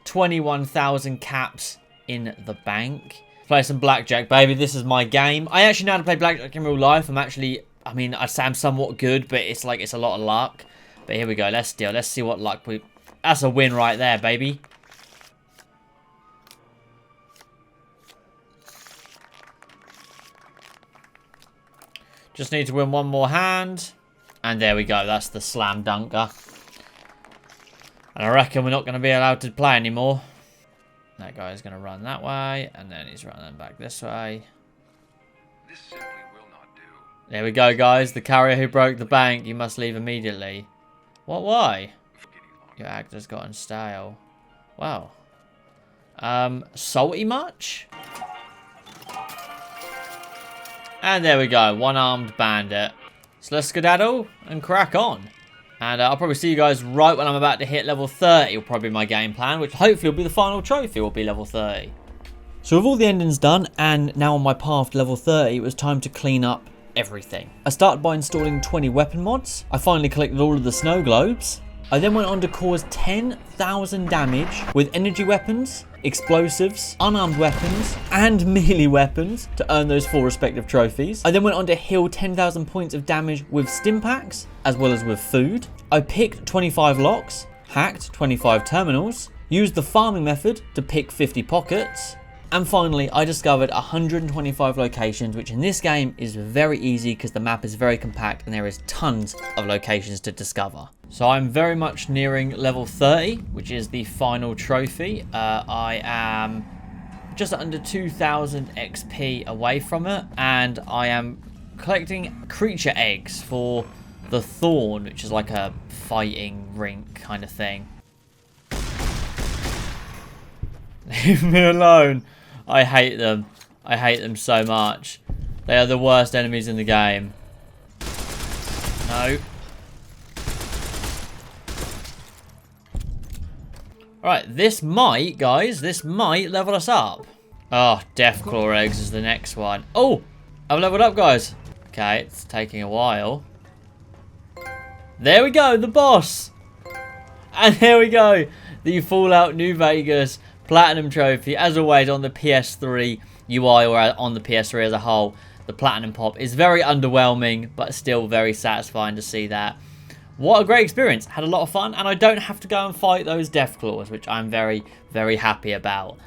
21,000 caps in the bank. Play some blackjack, baby. This is my game. I actually know how to play blackjack in real life. I mean, I'd say I'm somewhat good, but it's like, it's a lot of luck. But here we go. Let's deal. Let's see what luck we... That's a win right there, baby. Just need to win one more hand. And there we go, that's the slam dunker. And I reckon we're not going to be allowed to play anymore. That guy's going to run that way, and then he's running back this way. This simply will not do. There we go, guys. The carrier who broke the bank, you must leave immediately. What, why? Your act has gotten stale. Wow. Salty much? And there we go, one-armed bandit. So let's skedaddle and crack on. And I'll probably see you guys right when I'm about to hit level 30. Will probably be my game plan, which hopefully will be the final trophy, will be level 30. So with all the endings done, and now on my path to level 30, it was time to clean up everything. I started by installing 20 weapon mods. I finally collected all of the snow globes. I then went on to cause 10,000 damage with energy weapons, explosives, unarmed weapons, and melee weapons to earn those 4 respective trophies. I then went on to heal 10,000 points of damage with stim packs, as well as with food. I picked 25 locks, hacked 25 terminals, used the farming method to pick 50 pockets, and finally I discovered 125 locations, which in this game is very easy because the map is very compact and there is tons of locations to discover. So I'm very much nearing level 30, which is the final trophy. I am just under 2,000 XP away from it, and I am collecting creature eggs for the Thorn, which is like a fighting rink kind of thing. Leave me alone. I hate them. I hate them so much. They are the worst enemies in the game. No. Alright, this might, guys, this might level us up. Oh, Deathclaw eggs is the next one. Oh, I've leveled up, guys. Okay, it's taking a while. There we go, the boss. And here we go. The Fallout New Vegas Platinum Trophy. As always, on the PS3 UI or on the PS3 as a whole, the Platinum Pop is very underwhelming, but still very satisfying to see that. What a great experience. Had a lot of fun, and I don't have to go and fight those Deathclaws, which I'm very, very happy about.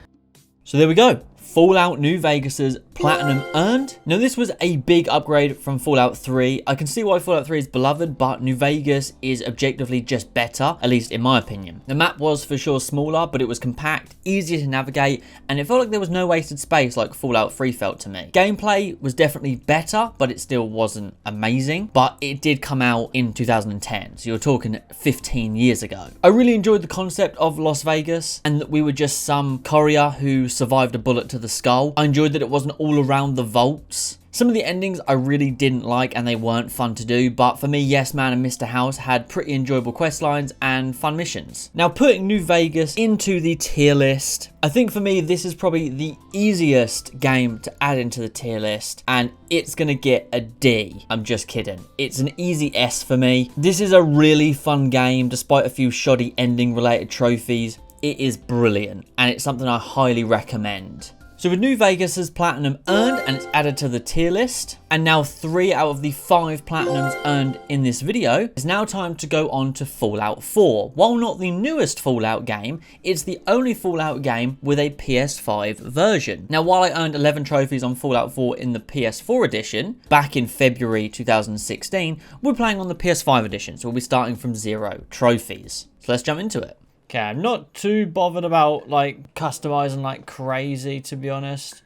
So there we go. Fallout New Vegas's Platinum Earned. Now this was a big upgrade from Fallout 3. I can see why Fallout 3 is beloved, but New Vegas is objectively just better, at least in my opinion. The map was for sure smaller, but it was compact, easier to navigate, and it felt like there was no wasted space like Fallout 3 felt to me. Gameplay was definitely better, but it still wasn't amazing, but it did come out in 2010, so you're talking 15 years ago. I really enjoyed the concept of Las Vegas, and that we were just some courier who survived a bullet to the skull. I enjoyed that it wasn't all around the vaults. Some of the endings I really didn't like and they weren't fun to do, but for me, Yes Man and Mr. House had pretty enjoyable quest lines and fun missions. Now, putting New Vegas into the tier list, I think for me this is probably the easiest game to add into the tier list, and it's gonna get a D. I'm just kidding. It's an easy S for me. This is a really fun game despite a few shoddy ending related trophies. It is brilliant and it's something I highly recommend. So with New Vegas's Platinum earned and it's added to the tier list, and now 3 out of the 5 Platinums earned in this video, it's now time to go on to Fallout 4. While not the newest Fallout game, it's the only Fallout game with a PS5 version. Now while I earned 11 trophies on Fallout 4 in the PS4 edition, back in February 2016, we're playing on the PS5 edition, so we'll be starting from 0 trophies. So let's jump into it. Okay, I'm not too bothered about like customizing like crazy, to be honest,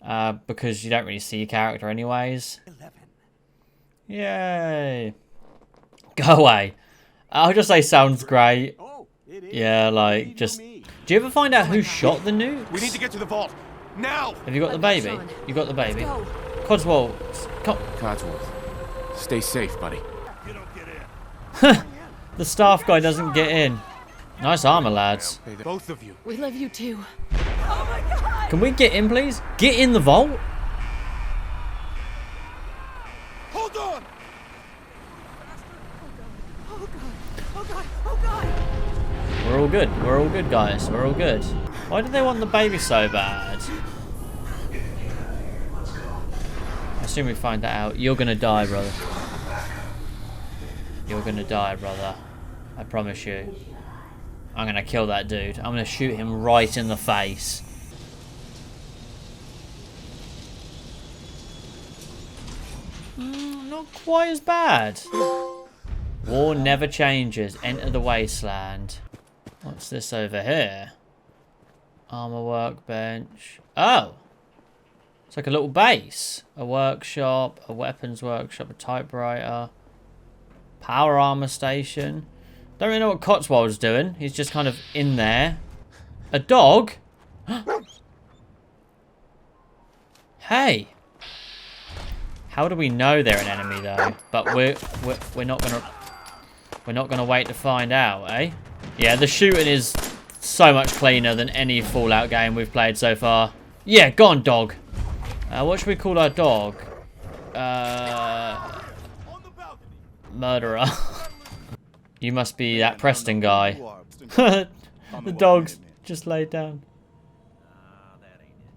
because you don't really see your character anyways. 11. Yay. Go away. I'll just say sounds great. Oh, it is. Yeah, like just... Do you ever find out who shot the nukes? We need to get to the vault. Now! Have you got the baby? You got the baby? Go. Codswell. Codsworth, stay safe, buddy. You don't get in. The staff guy doesn't get in. Nice armor, lads. Both of you. We love you too. Can we get in, please? Get in the vault? Hold on! Oh god. Oh god. Oh god. We're all good. We're all good, guys. We're all good. Why do they want the baby so bad? I assume we find that out. You're gonna die, brother. You're gonna die, brother. I promise you. I'm gonna kill that dude. I'm gonna shoot him right in the face. Not quite as bad. War never changes. Enter the wasteland. What's this over here? Armor workbench. Oh! It's like a little base. A workshop, a weapons workshop, a typewriter. Power armor station. Don't really know what Cotswold's doing. He's just kind of in there. A dog? Hey. How do we know they're an enemy though? But we're not gonna wait to find out, eh? Yeah, the shooting is so much cleaner than any Fallout game we've played so far. Yeah, go on, dog. What should we call our dog? Murderer. You must be that Preston guy. The dog's just laid down.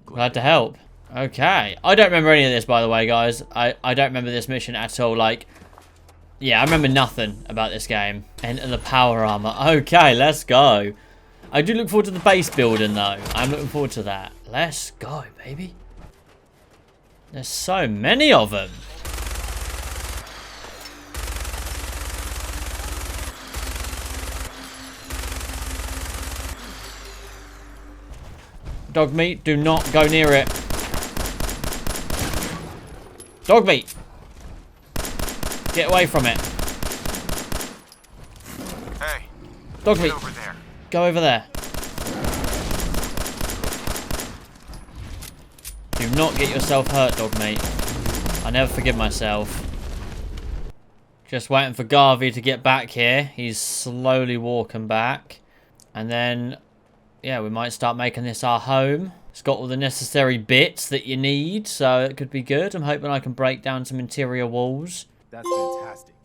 Glad to help. Okay. I don't remember any of this, by the way, guys. I don't remember this mission at all. Like, yeah, I remember nothing about this game. Enter the power armor. Okay, let's go. I do look forward to the base building, though. I'm looking forward to that. Let's go, baby. There's so many of them. Dog meat, do not go near it. Dog meat. Get away from it. Hey. Dog meat. Over there. Go over there. Do not get yourself hurt, dog meat. I never forgive myself. Just waiting for Garvey to get back here. He's slowly walking back. And then... yeah, we might start making this our home. It's got all the necessary bits that you need, so it could be good. I'm hoping I can break down some interior walls. That's fantastic.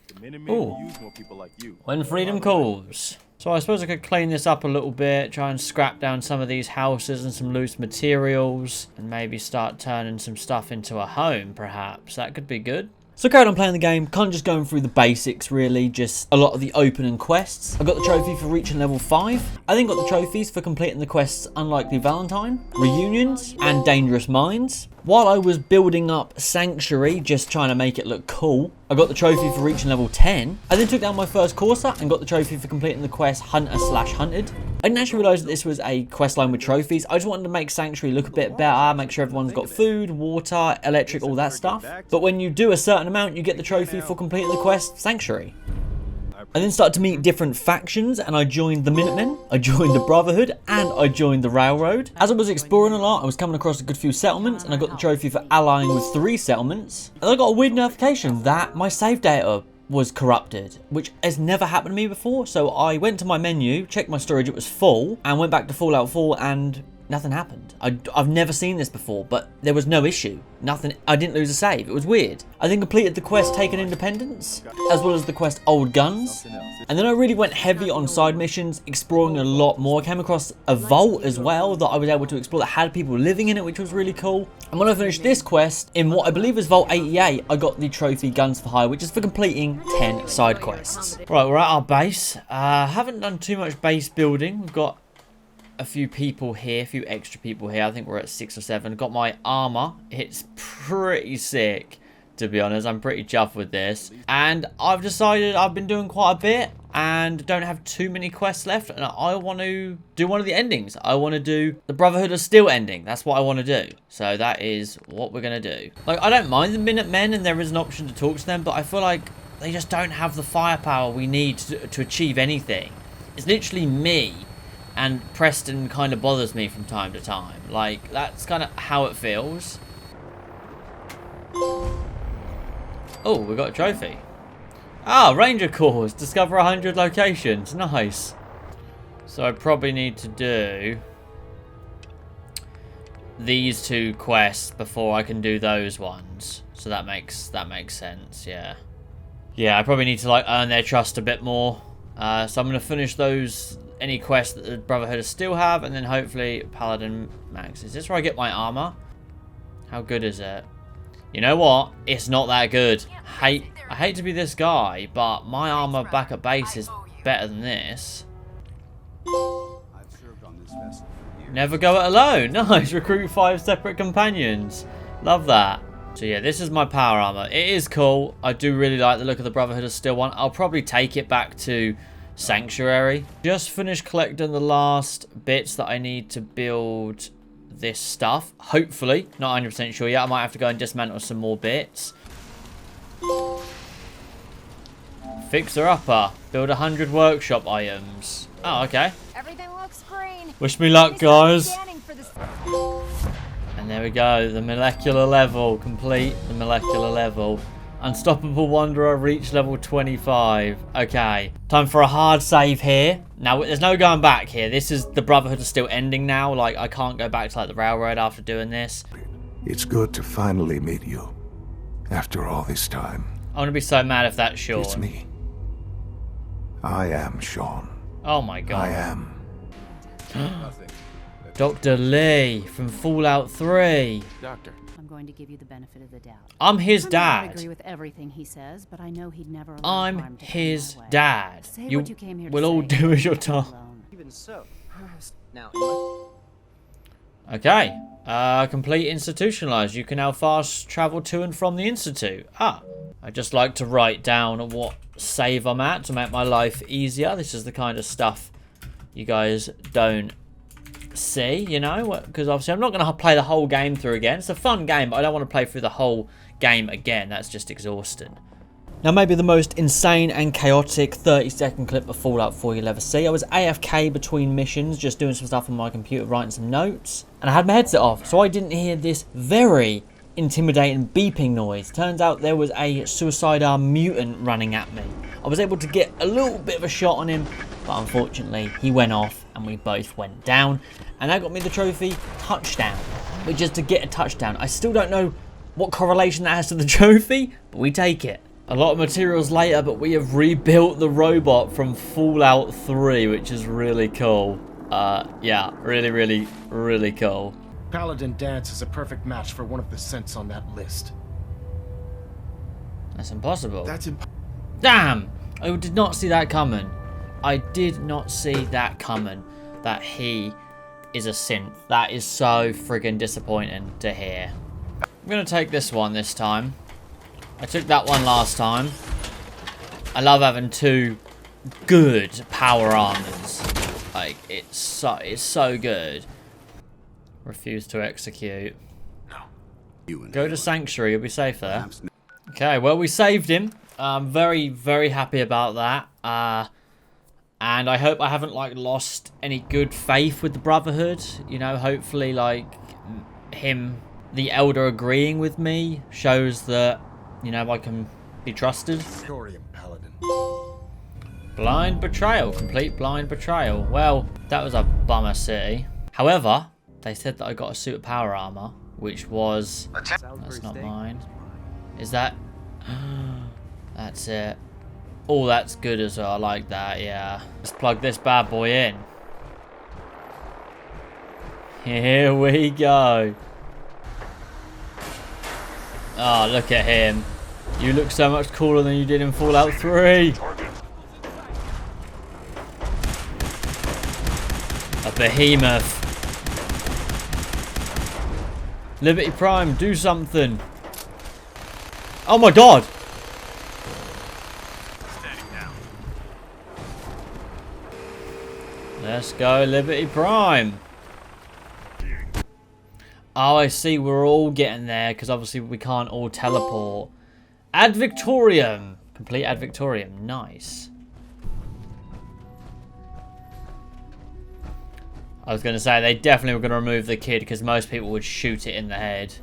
The Minutemen use more people like you. When freedom calls. So I suppose I could clean this up a little bit, try and scrap down some of these houses and some loose materials, and maybe start turning some stuff into a home, perhaps. That could be good. So I carried on playing the game, kind of just going through the basics really, just a lot of the opening quests. I got the trophy for reaching level 5. I then got the trophies for completing the quests Unlikely Valentine, Reunions, and Dangerous Minds. While I was building up Sanctuary, just trying to make it look cool, I got the trophy for reaching level 10. I then took down my first Corsa and got the trophy for completing the quest Hunter/Hunted. I didn't actually realise that this was a quest line with trophies. I just wanted to make Sanctuary look a bit better, make sure everyone's got food, water, electric, all that stuff. But when you do a certain amount, you get the trophy for completing the quest Sanctuary. I then started to meet different factions, and I joined the Minutemen, I joined the Brotherhood, and I joined the Railroad. As I was exploring a lot, I was coming across a good few settlements, and I got the trophy for allying with 3 settlements. And I got a weird notification that my save data was corrupted, which has never happened to me before. So I went to my menu, checked my storage, it was full, and went back to Fallout 4 and nothing happened. I've never seen this before, but there was no issue. Nothing. I didn't lose a save. It was weird. I then completed the quest Taken Independence, as well as the quest Old Guns. And then I really went heavy on side missions, exploring a lot more. I came across a vault as well that I was able to explore that had people living in it, which was really cool. And when I finished this quest, in what I believe is Vault 88, I got the trophy Guns for Hire, which is for completing 10 side quests. Right, we're at our base. Haven't done too much base building. We've got a few people here, a few extra people here. I think we're at 6 or 7. Got my armor. It's pretty sick, to be honest. I'm pretty chuffed with this. And I've decided I've been doing quite a bit and don't have too many quests left. And I want to do one of the endings. I want to do the Brotherhood of Steel ending. That's what I want to do. So that is what we're going to do. Like, I don't mind the Minutemen and there is an option to talk to them, but I feel like they just don't have the firepower we need to achieve anything. It's literally me. And Preston kind of bothers me from time to time. Like, that's kind of how it feels. Oh, we got a trophy. Ah, Ranger Corps. Discover 100 locations. Nice. So I probably need to do these 2 quests before I can do those ones. So that makes sense, yeah. Yeah, I probably need to, like, earn their trust a bit more. So I'm going to finish those... any quests that the Brotherhood still have, and then hopefully Paladin Max. Is this where I get my armor? How good is it? You know what? It's not that good. I hate to be this guy, but my armor back at base is better than this. Never go it alone. Nice. Recruit 5 separate companions. Love that. So yeah, this is my power armor. It is cool. I do really like the look of the Brotherhood of Steel one. I'll probably take it back to Sanctuary. Just finished collecting the last bits that I need to build this stuff. Hopefully. Not 100% sure yet. I might have to go and dismantle some more bits. Fixer upper. Build 100 workshop items. Oh, okay. Everything looks green. Wish me luck, guys. And there we go. The molecular level. Complete the molecular level. Unstoppable Wanderer reached level 25. Okay, time for a hard save here. Now, there's no going back here. This is the Brotherhood is still ending now. Like, I can't go back to, like, the Railroad after doing this. It's good to finally meet you. After all this time. I'm going to be so mad if that's Sean. It's me. I am Sean. Oh, my God. I am. Dr. Lee from Fallout 3. Doctor. I'm going to give you the benefit of the doubt. I'm his I dad. agree with everything he says, but I know he'd never allow I'm harm to his come my way. dad. Say You what you came here to will all say, do as you're leave me told. alone. Even so. Now, Okay. Complete institutionalized. You can now fast travel to and from the institute. I just like to write down what save I'm at to make my life easier. This is the kind of stuff you guys don't see, you know, because obviously I'm not going to play the whole game through again. It's a fun game, but I don't want to play through the whole game again. That's just exhausting. Now, maybe the most insane and chaotic 30-second clip of Fallout 4 you'll ever see. I was AFK between missions, just doing some stuff on my computer, writing some notes, and I had my headset off, so I didn't hear this very intimidating beeping noise. Turns out there was a Suicidar mutant running at me. I was able to get a little bit of a shot on him, but unfortunately he went off and we both went down, and that got me the trophy Touchdown, which is to get a touchdown. I still don't know what correlation that has to the trophy, but we take it. A lot of materials later, but we have rebuilt the robot from Fallout 3, which is really cool. Yeah, really cool. Paladin Danse is a perfect match for one of the scents on that list. That's impossible. That's Damn! I did not see that coming. I did not see that coming. That he is a synth. That is so friggin' disappointing to hear. I'm gonna take this one this time. I took that one last time. I love having two good power armors. Like, it's so good. Refuse to execute. Go to Sanctuary, you'll be safe there. Okay, well, we saved him. I'm very, very happy about that. And I hope I haven't, like, lost any good faith with the Brotherhood. You know, hopefully, like, him, the Elder, agreeing with me shows that, you know, I can be trusted. Blind betrayal. Complete blind betrayal. Well, that was a bummer city. However, they said that I got a suit of power armor, which was... That's not mine. Is that... That's it. Oh, that's good as well. I like that, yeah. Let's plug this bad boy in. Here we go. Oh, look at him. You look so much cooler than you did in Fallout 3. A behemoth. Liberty Prime, do something. Oh my god. Let's go, Liberty Prime. Oh, I see. We're all getting there because obviously we can't all teleport. Ad Victorium. Complete Ad Victorium. Nice. I was going to say, they definitely were going to remove the kid because most people would shoot it in the head.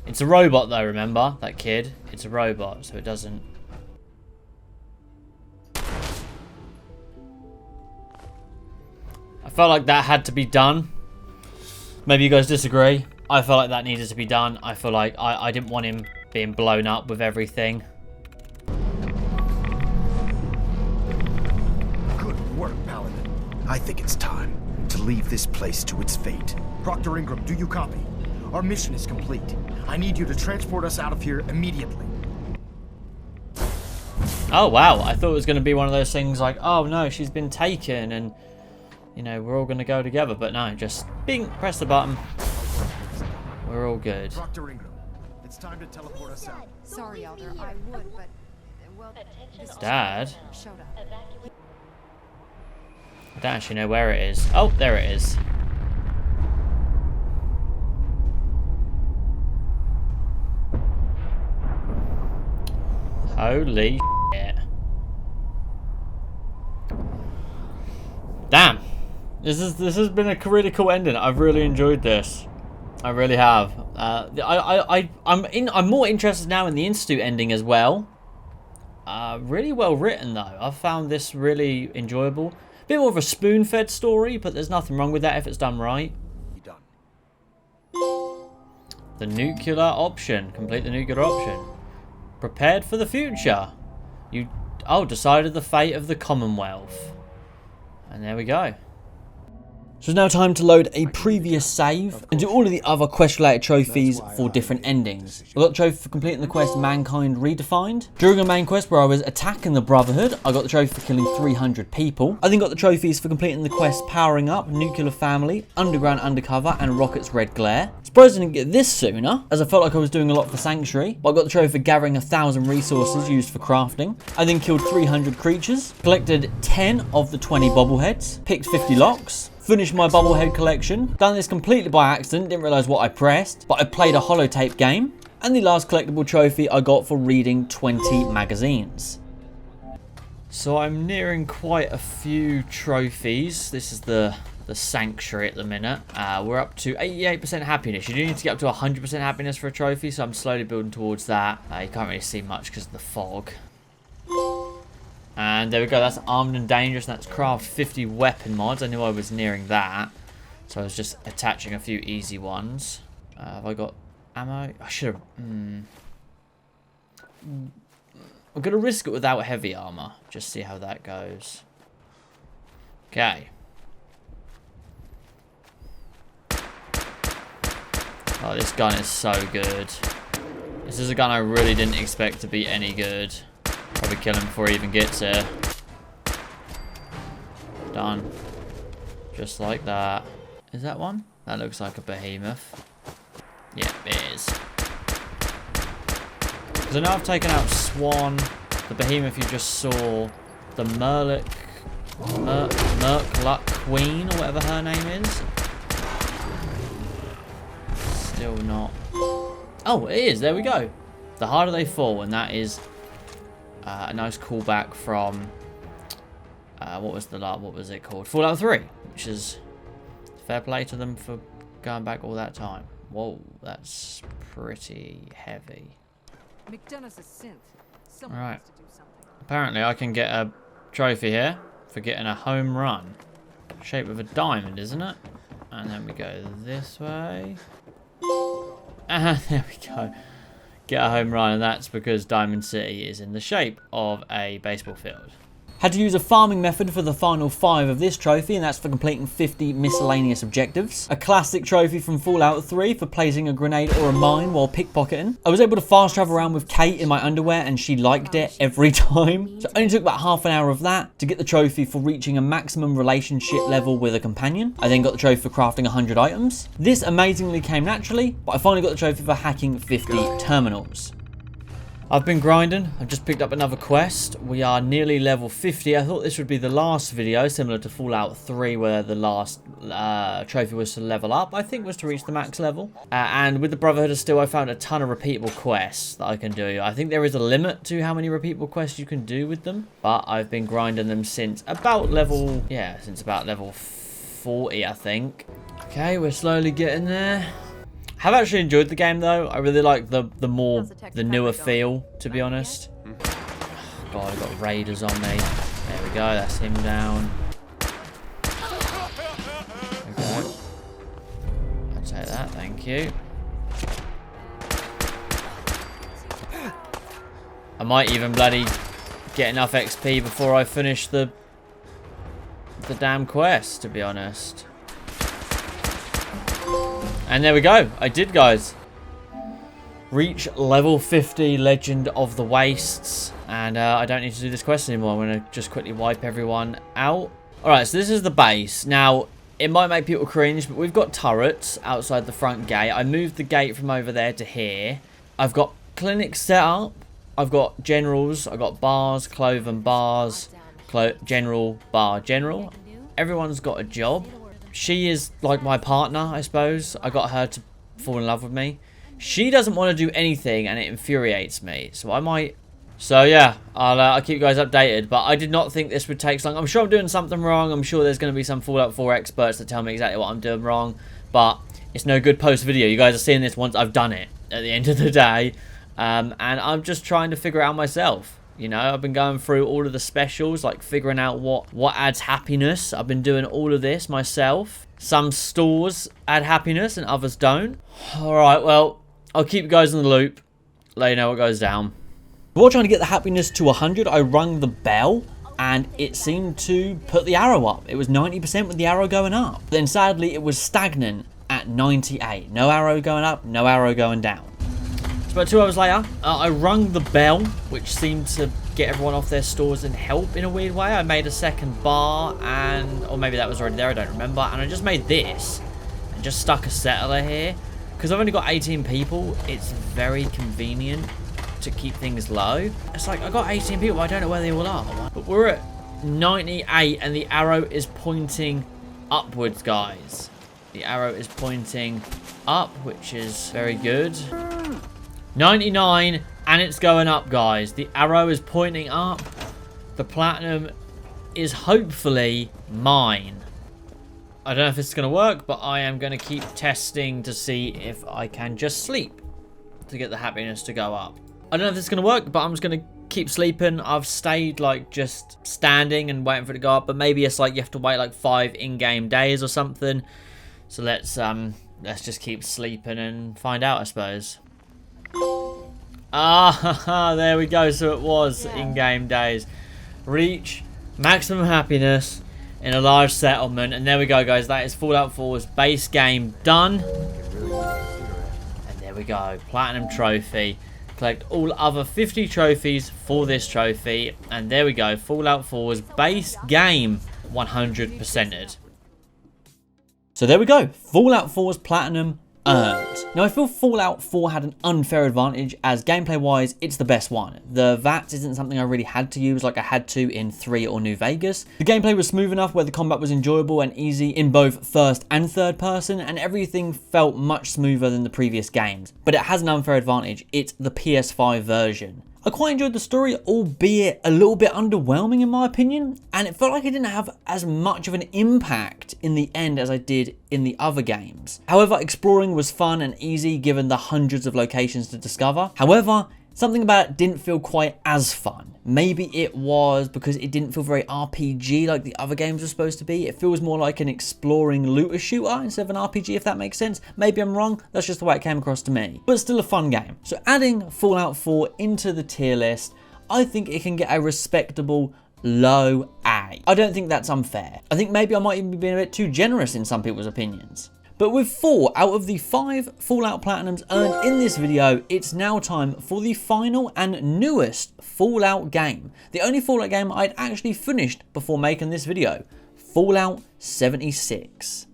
It's a robot though, remember? That kid. It's a robot, so it doesn't... I felt like that had to be done. Maybe you guys disagree. I felt like that needed to be done. I feel like I didn't want him being blown up with everything. Good work, Paladin. I think it's time to leave this place to its fate. Proctor Ingram, do you copy? Our mission is complete. I need you to transport us out of here immediately. Oh, wow. I thought it was going to be one of those things like, oh, no, she's been taken and, you know, we're all going to go together. But no, just bing, press the button. We're all good. Proctor Ingram, it's time to teleport us out. Sorry, Elder, I would, but, well, this Dad? showed up. I don't actually know where it is. Oh, there it is. Holy shit. Damn. This has been a critical ending. I've really enjoyed this. I really have. I'm more interested now in the Institute ending as well. Really well written though. I've found this really enjoyable. A bit more of a spoon-fed story, but there's nothing wrong with that if it's done right. The nuclear option. Complete the nuclear option. Prepared for the future. You decided the fate of the Commonwealth. And there we go. So it's now time to load a previous save and do all of the other quest-related trophies for different endings. I got the trophy for completing the quest Mankind Redefined. During a main quest where I was attacking the Brotherhood, I got the trophy for killing 300 people. I then got the trophies for completing the quest Powering Up, Nuclear Family, Underground Undercover, and Rocket's Red Glare. Surprised I didn't get this sooner, as I felt like I was doing a lot for Sanctuary, but I got the trophy for gathering 1,000 resources used for crafting. I then killed 300 creatures, collected 10 of the 20 bobbleheads, picked 50 locks, finished my bobblehead collection, done this completely by accident, didn't realise what I pressed, but I played a holotape game, and the last collectible trophy I got for reading 20 magazines. So I'm nearing quite a few trophies. This is the Sanctuary at the minute. We're up to 88% happiness. You do need to get up to 100% happiness for a trophy, so I'm slowly building towards that. You can't really see much because of the fog. And there we go, that's Armed and Dangerous, and that's Craft 50 weapon mods. I knew I was nearing that, so I was just attaching a few easy ones. Have I got ammo? I should have... I'm going to risk it without heavy armor, just see how that goes. Okay. Oh, this gun is so good. This is a gun I really didn't expect to be any good. Probably kill him before he even gets here. Done. Just like that. Is that one? That looks like a behemoth. Yeah, it is. Because I know I've taken out Swan, the behemoth you just saw, the Merluck Queen, or whatever her name is. Still not. Oh, it is. There we go. The harder they fall, and that is a nice callback from what was it called? Fallout 3, which is fair play to them for going back all that time. Whoa, that's pretty heavy. McDonough's a synth. Someone Right. has to do something. Apparently, I can get a trophy here for getting a home run. Shape of a diamond, isn't it? And then we go this way. And there we go. Get a home run, and that's because Diamond City is in the shape of a baseball field. Had to use a farming method for the final 5 of this trophy, and that's for completing 50 miscellaneous objectives. A classic trophy from Fallout 3 for placing a grenade or a mine while pickpocketing. I was able to fast travel around with Kate in my underwear, and she liked it every time. So it only took about half an hour of that to get the trophy for reaching a maximum relationship level with a companion. I then got the trophy for crafting 100 items. This amazingly came naturally, but I finally got the trophy for hacking 50 terminals. I've been grinding. I've just picked up another quest. We are nearly level 50. I thought this would be the last video, similar to Fallout 3, where the last trophy was to level up. I think was to reach the max level. And with the Brotherhood of Steel, I found a ton of repeatable quests that I can do. I think there is a limit to how many repeatable quests you can do with them, but I've been grinding them since about level 40, I think. Okay, we're slowly getting there. I've actually enjoyed the game though. I really like the newer feel, to be honest. God, I've got raiders on me. There we go, that's him down. Okay. I'll take that, thank you. I might even bloody get enough XP before I finish the damn quest, to be honest. And there we go. I did, guys. Reach level 50, Legend of the Wastes. And I don't need to do this quest anymore. I'm going to just quickly wipe everyone out. Alright, so this is the base. Now, it might make people cringe, but we've got turrets outside the front gate. I moved the gate from over there to here. I've got clinics set up. I've got generals. I've got bars, cloven bars, general, bar, general. Everyone's got a job. She is like my partner, I suppose. I got her to fall in love with me. She doesn't want to do anything, and it infuriates me. So I might... So yeah, I'll keep you guys updated. But I did not think this would take so long. I'm sure I'm doing something wrong. I'm sure there's going to be some Fallout 4 experts that tell me exactly what I'm doing wrong. But it's no good post-video. You guys are seeing this once I've done it at the end of the day. And I'm just trying to figure it out myself. You know, I've been going through all of the specials, like figuring out what adds happiness. I've been doing all of this myself. Some stores add happiness and others don't. Alright, well, I'll keep you guys in the loop. Let you know what goes down. While trying to get the happiness to 100, I rung the bell and it seemed to put the arrow up. It was 90% with the arrow going up. Then sadly, it was stagnant at 98. No arrow going up, no arrow going down. About 2 hours later, I rung the bell, which seemed to get everyone off their stores and help in a weird way. I made a second bar, or maybe that was already there, I don't remember. And I just made this, and just stuck a settler here. Because I've only got 18 people, it's very convenient to keep things low. It's like, I got 18 people, I don't know where they all are. But we're at 98, and the arrow is pointing upwards, guys. The arrow is pointing up, which is very good. 99, and it's going up, guys. The arrow is pointing up. The platinum is hopefully mine. I don't know if it's going to work, but I am going to keep testing to see if I can just sleep to get the happiness to go up. I don't know if it's going to work, but I'm just going to keep sleeping. I've stayed like just standing and waiting for it to go up, but maybe it's like you have to wait like 5 in-game days or something. So let's just keep sleeping and find out, I suppose. Ah, there we go. So it was in-game days. Reach maximum happiness in a large settlement. And there we go, guys. That is Fallout 4's base game done. And there we go. Platinum trophy. collect all other 50 trophies for this trophy. And there we go, Fallout 4's base game 100%ed. So there we go, Fallout 4's platinum earned. Now I feel Fallout 4 had an unfair advantage as gameplay wise it's the best one. The VATS isn't something I really had to use like I had to in 3 or New Vegas. The gameplay was smooth enough where the combat was enjoyable and easy in both first and third person, and everything felt much smoother than the previous games. But it has an unfair advantage, it's the PS5 version. I quite enjoyed the story, albeit a little bit underwhelming in my opinion, and it felt like it didn't have as much of an impact in the end as I did in the other games. However, exploring was fun and easy given the hundreds of locations to discover. However, something about it didn't feel quite as fun. Maybe it was because it didn't feel very RPG like the other games were supposed to be. It feels more like an exploring looter shooter instead of an RPG, if that makes sense. Maybe I'm wrong, that's just the way it came across to me. But still a fun game. So adding Fallout 4 into the tier list, I think it can get a respectable low A. I don't think that's unfair. I think maybe I might even be being a bit too generous in some people's opinions. But with 4 out of the 5 Fallout Platinums earned in this video, it's now time for the final and newest Fallout game. The only Fallout game I'd actually finished before making this video, Fallout 76.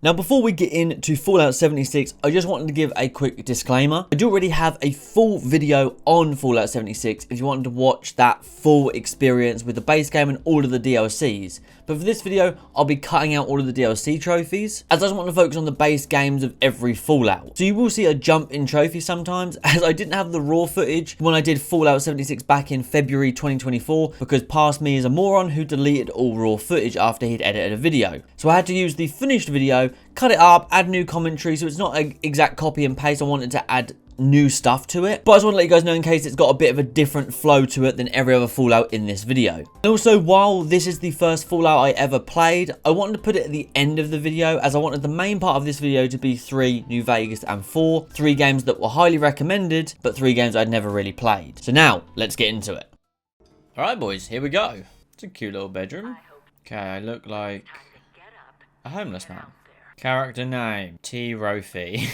Now before we get into Fallout 76, I just wanted to give a quick disclaimer. I do already have a full video on Fallout 76 if you wanted to watch that full experience with the base game and all of the DLCs. But for this video, I'll be cutting out all of the DLC trophies, as I just want to focus on the base games of every Fallout. So you will see a jump in trophies sometimes, as I didn't have the raw footage when I did Fallout 76 back in February 2024, because past me is a moron who deleted all raw footage after he'd edited a video. So I had to use the finished video, cut it up, add new commentary, so it's not an exact copy and paste. I wanted to add new stuff to it, but I just want to let you guys know in case it's got a bit of a different flow to it than every other Fallout in this video. And also, while this is the first Fallout I ever played, I wanted to put it at the end of the video, as I wanted the main part of this video to be 3 New Vegas and 4, 3 games that were highly recommended, but 3 games I'd never really played. So now, let's get into it. Alright boys, here we go. It's a cute little bedroom. Okay, I look like a homeless man. Character name, T. Rofi.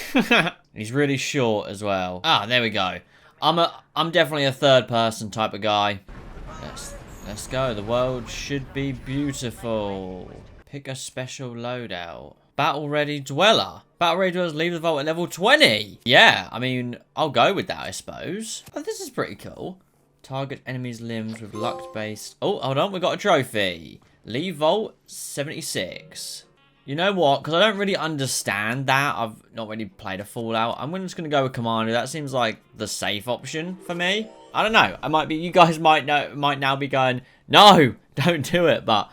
He's really short as well. Ah, there we go. I'm definitely a third person type of guy. Let's go. The world should be beautiful. Pick a special loadout. Battle ready dweller. Battle ready dwellers leave the vault at level 20. Yeah, I mean, I'll go with that, I suppose. Oh, this is pretty cool. Target enemies' limbs with luck based. Oh, hold on, we got a trophy. Leave vault 76. You know what? Because I don't really understand that. I've not really played a Fallout. I'm just going to go with Commander. That seems like the safe option for me. I don't know. I might be. You guys might now be going, no, don't do it. But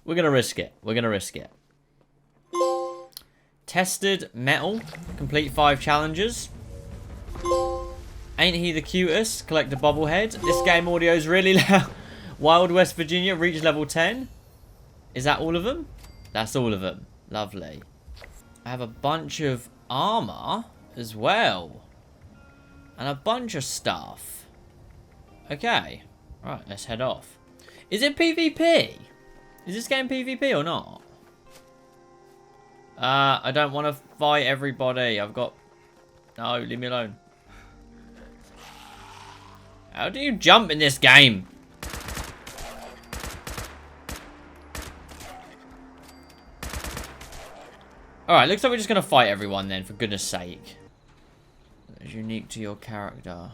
we're going to risk it. We're going to risk it. Tested metal. Complete 5 challenges. Ain't he the cutest? Collect a bobblehead. This game audio is really loud. Wild West Virginia. Reach level 10. Is that all of them? That's all of them. Lovely. I have a bunch of armor as well. And a bunch of stuff. Okay. Right, let's head off. Is it PvP? Is this game PvP or not? I don't want to fight everybody. I've got... No, leave me alone. How do you jump in this game? Alright, looks like we're just going to fight everyone then, for goodness sake. It's unique to your character.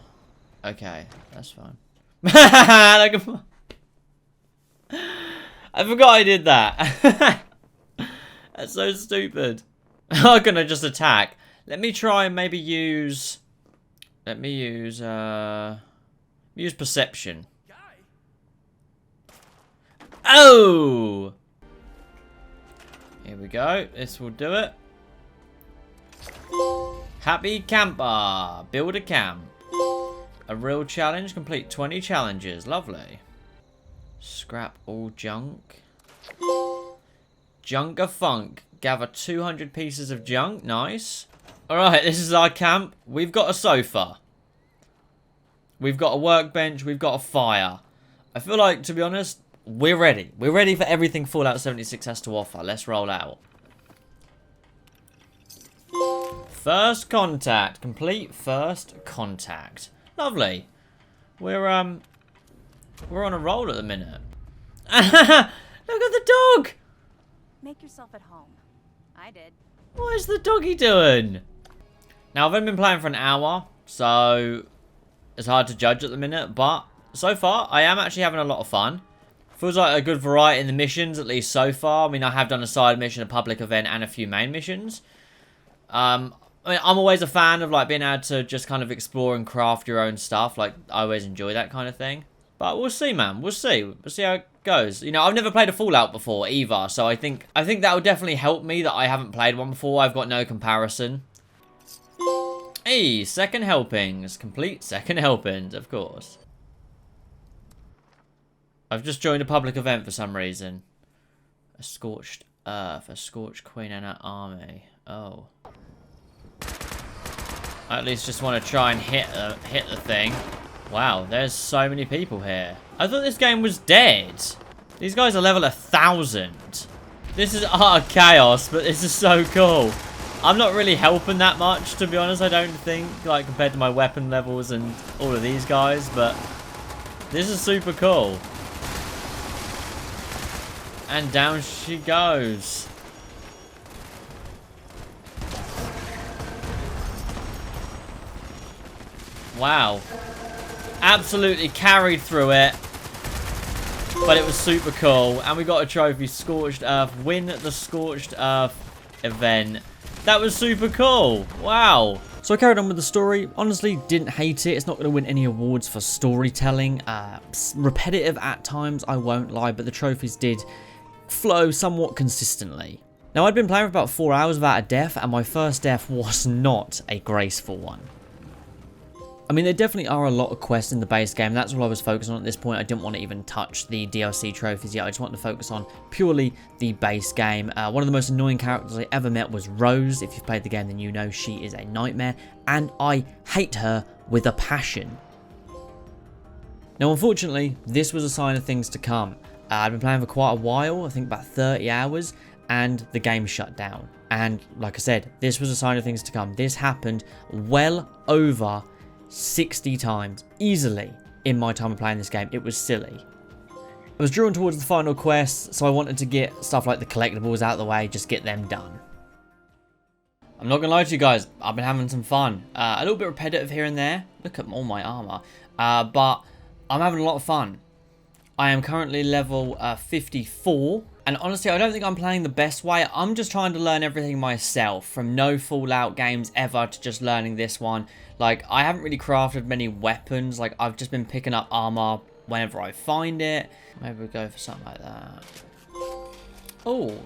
Okay, that's fine. I forgot I did that. That's so stupid. How can I just attack? Let me try and maybe use... Let me use perception. Oh! Here we go. This will do it. Happy camper. Build a camp. A real challenge. Complete 20 challenges. Lovely. Scrap all junk. Junker Funk. Gather 200 pieces of junk. Nice. Alright, this is our camp. We've got a sofa. We've got a workbench. We've got a fire. I feel like, to be honest, we're ready. We're ready for everything Fallout 76 has to offer. Let's roll out. First contact. Complete first contact. Lovely. We're on a roll at the minute. Look at the dog! Make yourself at home. I did. What is the doggy doing? Now, I've only been playing for an hour, so it's hard to judge at the minute, but so far, I am actually having a lot of fun. Feels like a good variety in the missions, at least so far. I mean, I have done a side mission, a public event, and a few main missions. I mean, I'm always a fan of, like, being able to just kind of explore and craft your own stuff. Like, I always enjoy that kind of thing. But we'll see, man. We'll see. We'll see how it goes. You know, I've never played a Fallout before, either. So I think that would definitely help me that I haven't played one before. I've got no comparison. Hey, second helpings. Complete second helpings, of course. I've just joined a public event for some reason. A scorched earth, a scorched queen and her army. Oh. I at least just want to try and hit the thing. Wow, there's so many people here. I thought this game was dead. These guys are level 1,000. This is utter chaos, but this is so cool. I'm not really helping that much, to be honest, I don't think, like, compared to my weapon levels and all of these guys, but this is super cool. And down she goes. Wow. Absolutely carried through it. But it was super cool. And we got a trophy, Scorched Earth. Win the Scorched Earth event. That was super cool. Wow. So I carried on with the story. Honestly, didn't hate it. It's not going to win any awards for storytelling. Repetitive at times, I won't lie. But the trophies did flow somewhat consistently. Now, I'd been playing for about 4 hours without a death. And my first death was not a graceful one. I mean, there definitely are a lot of quests in the base game. That's all I was focusing on at this point. I didn't want to even touch the DLC trophies yet. I just wanted to focus on purely the base game. One of the most annoying characters I ever met was Rose. If you've played the game, then you know she is a nightmare. And I hate her with a passion. Now, unfortunately, this was a sign of things to come. I'd been playing for quite a while, I think about 30 hours, and the game shut down. And like I said, this was a sign of things to come. This happened well over 60 times easily in my time of playing this game. It was silly. I was drawn towards the final quest, so I wanted to get stuff like the collectibles out of the way, just get them done. I'm not gonna lie to you guys, I've been having some fun. A little bit repetitive here and there. Look at all my armor. But I'm having a lot of fun. I am currently level 54. And honestly, I don't think I'm playing the best way. I'm just trying to learn everything myself. From no Fallout games ever to just learning this one. Like, I haven't really crafted many weapons. Like, I've just been picking up armor whenever I find it. Maybe we'll go for something like that. Oh,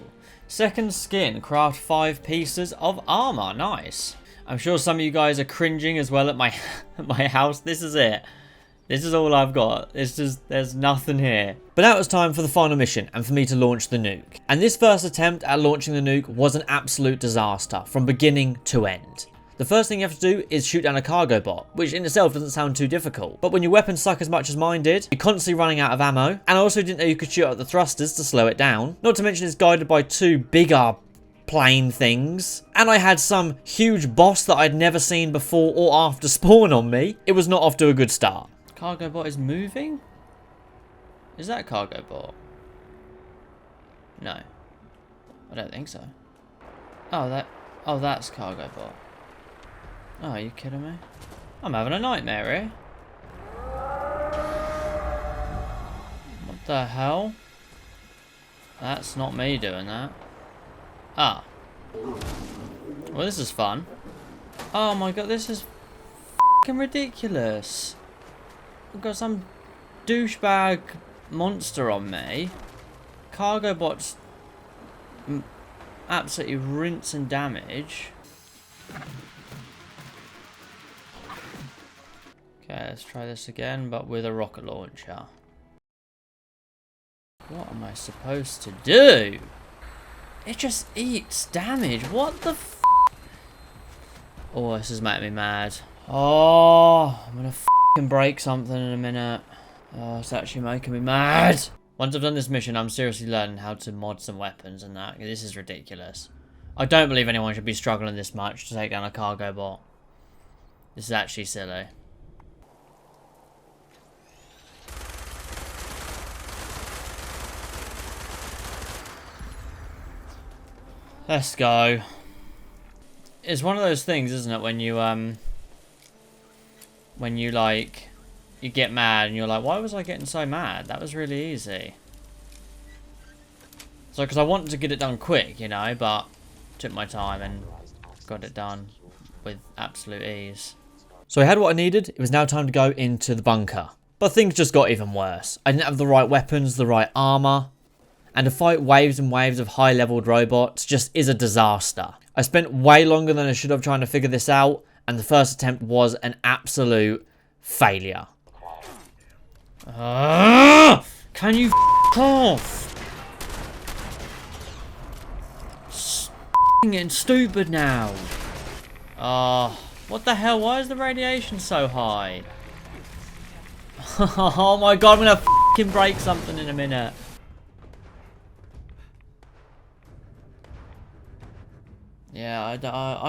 second skin. Craft 5 pieces of armor. Nice. I'm sure some of you guys are cringing as well at my, at my house. This is it. This is all I've got. It's just, there's nothing here. But now it's time for the final mission and for me to launch the nuke. And this first attempt at launching the nuke was an absolute disaster from beginning to end. The first thing you have to do is shoot down a cargo bot, which in itself doesn't sound too difficult. But when your weapons suck as much as mine did, you're constantly running out of ammo. And I also didn't know you could shoot out the thrusters to slow it down. Not to mention it's guided by 2 bigger plane things. And I had some huge boss that I'd never seen before or after spawn on me. It was not off to a good start. Cargo bot is moving? Is that cargo bot? No. I don't think so. Oh, that's cargo bot. Oh, are you kidding me? I'm having a nightmare here. What the hell? That's not me doing that. Ah. Well, this is fun. Oh my god, this is f***ing ridiculous. I've got some douchebag monster on me. Cargo bots absolutely rinse and damage. Okay, let's try this again, but with a rocket launcher. What am I supposed to do? It just eats damage. What the f***? Oh, this is making me mad. Oh, I'm gonna f***ing break something in a minute. Oh, it's actually making me mad. Once I've done this mission, I'm seriously learning how to mod some weapons and that. This is ridiculous. I don't believe anyone should be struggling this much to take down a cargo bot. This is actually silly. Let's go. It's one of those things, isn't it, when you like, you get mad and you're like, why was I getting so mad? That was really easy. So, because I wanted to get it done quick, you know, but took my time and got it done with absolute ease. So I had what I needed. It was now time to go into the bunker. But things just got even worse. I didn't have the right weapons, the right armor. And to fight waves and waves of high-leveled robots just is a disaster. I spent way longer than I should have trying to figure this out. And the first attempt was an absolute failure. Can you f*** off? Getting stupid now. What the hell? Why is the radiation so high? Oh my god, I'm gonna f***ing break something in a minute. Yeah, I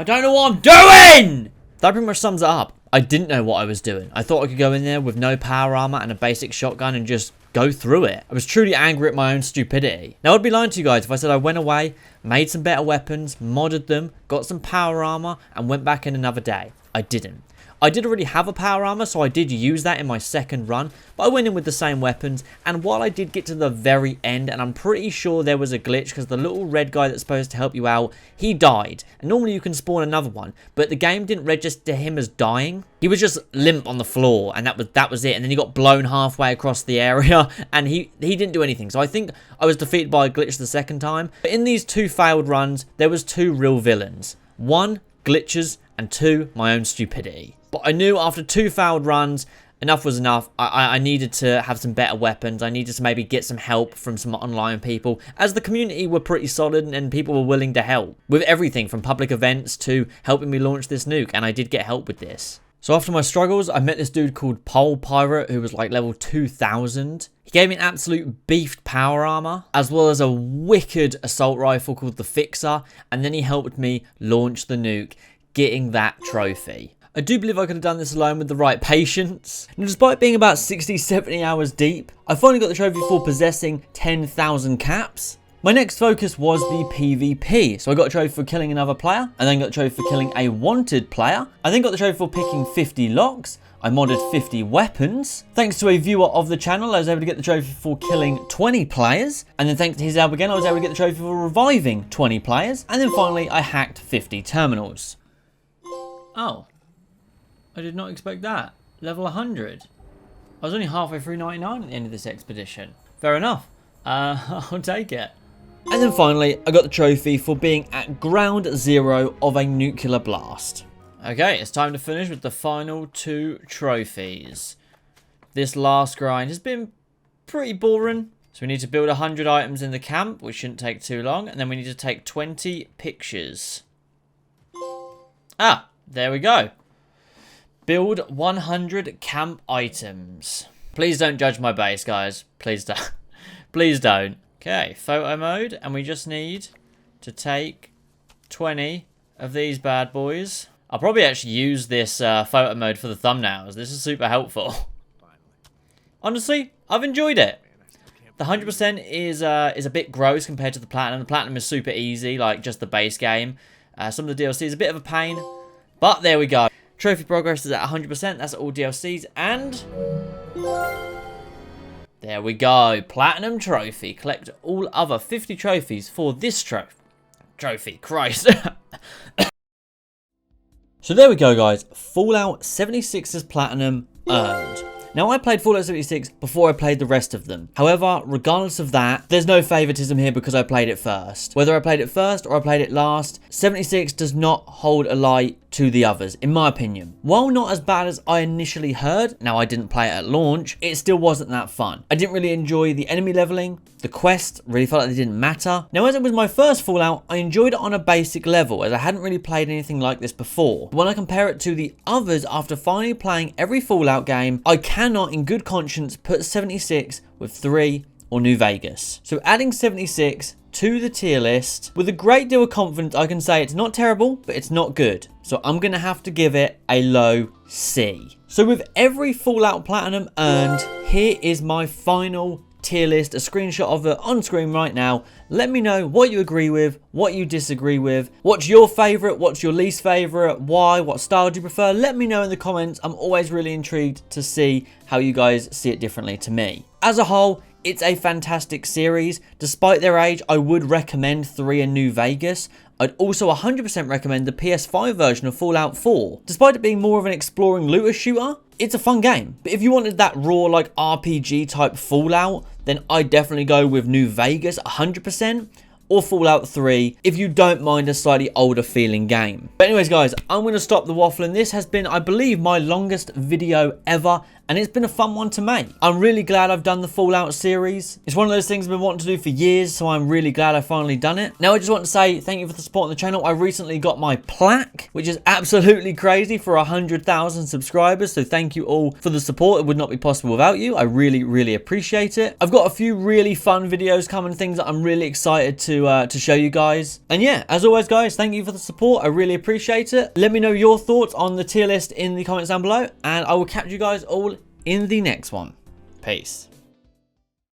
don't know what I'm doing! That pretty much sums it up. I didn't know what I was doing. I thought I could go in there with no power armor and a basic shotgun and just go through it. I was truly angry at my own stupidity. Now, I'd be lying to you guys if I said I went away, made some better weapons, modded them, got some power armor, and went back in another day. I didn't. I did already have a power armor, so I did use that in my second run, but I went in with the same weapons, and while I did get to the very end, and I'm pretty sure there was a glitch, because the little red guy that's supposed to help you out, he died, and normally you can spawn another one, but the game didn't register him as dying. He was just limp on the floor, and that was it, and then he got blown halfway across the area, and he didn't do anything, so I think I was defeated by a glitch the second time. But in these two failed runs, there was two real villains. One, glitches, and two, my own stupidity. But I knew after two failed runs, enough was enough. I needed to have some better weapons. I needed to maybe get some help from some online people, as the community were pretty solid and people were willing to help with everything from public events to helping me launch this nuke, and I did get help with this. So after my struggles, I met this dude called Pole Pirate who was like level 2000. He gave me an absolute beefed power armor, as well as a wicked assault rifle called the Fixer, and then he helped me launch the nuke, getting that trophy. I do believe I could have done this alone with the right patience. And despite being about 60-70 hours deep, I finally got the trophy for possessing 10,000 caps. My next focus was the PvP. So I got a trophy for killing another player. I then got a trophy for killing a wanted player. I then got the trophy for picking 50 locks. I modded 50 weapons. Thanks to a viewer of the channel, I was able to get the trophy for killing 20 players. And then thanks to his help again, I was able to get the trophy for reviving 20 players. And then finally, I hacked 50 terminals. Oh. I did not expect that. Level 100. I was only halfway through 99 at the end of this expedition. Fair enough. I'll take it. And then finally, I got the trophy for being at ground zero of a nuclear blast. Okay, it's time to finish with the final two trophies. This last grind has been pretty boring. So we need to build 100 items in the camp, which shouldn't take too long. And then we need to take 20 pictures. Ah, there we go. Build 100 camp items. Please don't judge my base, guys. Please don't. Please don't. Okay, photo mode. And we just need to take 20 of these bad boys. I'll probably actually use this photo mode for the thumbnails. This is super helpful. Honestly, I've enjoyed it. The 100% is a bit gross compared to the Platinum. The Platinum is super easy, like just the base game. Some of the DLC is a bit of a pain. But there we go. Trophy progress is at 100%. That's all DLCs. And there we go. Platinum trophy. Collect all other 50 trophies for this trophy. Christ. So there we go, guys. Fallout 76's Platinum earned. Now, I played Fallout 76 before I played the rest of them. However, regardless of that, there's no favoritism here because I played it first. Whether I played it first or I played it last, 76 does not hold a light to the others, in my opinion. While not as bad as I initially heard, now I didn't play it at launch, it still wasn't that fun. I didn't really enjoy the enemy leveling, the quests really felt like they didn't matter. Now, as it was my first Fallout, I enjoyed it on a basic level, as I hadn't really played anything like this before. But when I compare it to the others, after finally playing every Fallout game, I cannot in good conscience put 76 with 3 or New Vegas. So adding 76 to the tier list, with a great deal of confidence I can say it's not terrible, but it's not good. So I'm going to have to give it a low C. So with every Fallout Platinum earned, here is my final tier list, a screenshot of it on screen right now. Let me know what you agree with, what you disagree with, what's your favorite, what's your least favorite, why, what style do you prefer. Let me know in the comments. I'm always really intrigued to see how you guys see it differently to me. As a whole, it's a fantastic series. Despite their age, I would recommend 3 and New Vegas. I'd also 100% recommend the PS5 version of Fallout 4. Despite it being more of an exploring looter shooter, it's a fun game. But if you wanted that raw like RPG type Fallout, then I'd definitely go with New Vegas 100%. Or Fallout 3 if you don't mind a slightly older feeling game. But anyways guys, I'm going to stop the waffling. This has been, I believe, my longest video ever, and it's been a fun one to make. I'm really glad I've done the Fallout series. It's one of those things I've been wanting to do for years, so I'm really glad I've finally done it. Now I just want to say thank you for the support on the channel. I recently got my plaque, which is absolutely crazy, for 100,000 subscribers, so thank you all for the support. It would not be possible without you. I really appreciate it. I've got a few really fun videos coming, things that I'm really excited to show you guys. And yeah, as always guys, thank you for the support. I really appreciate it. Let me know your thoughts on the tier list in the comments down below, and I will catch you guys all in the next one. Peace.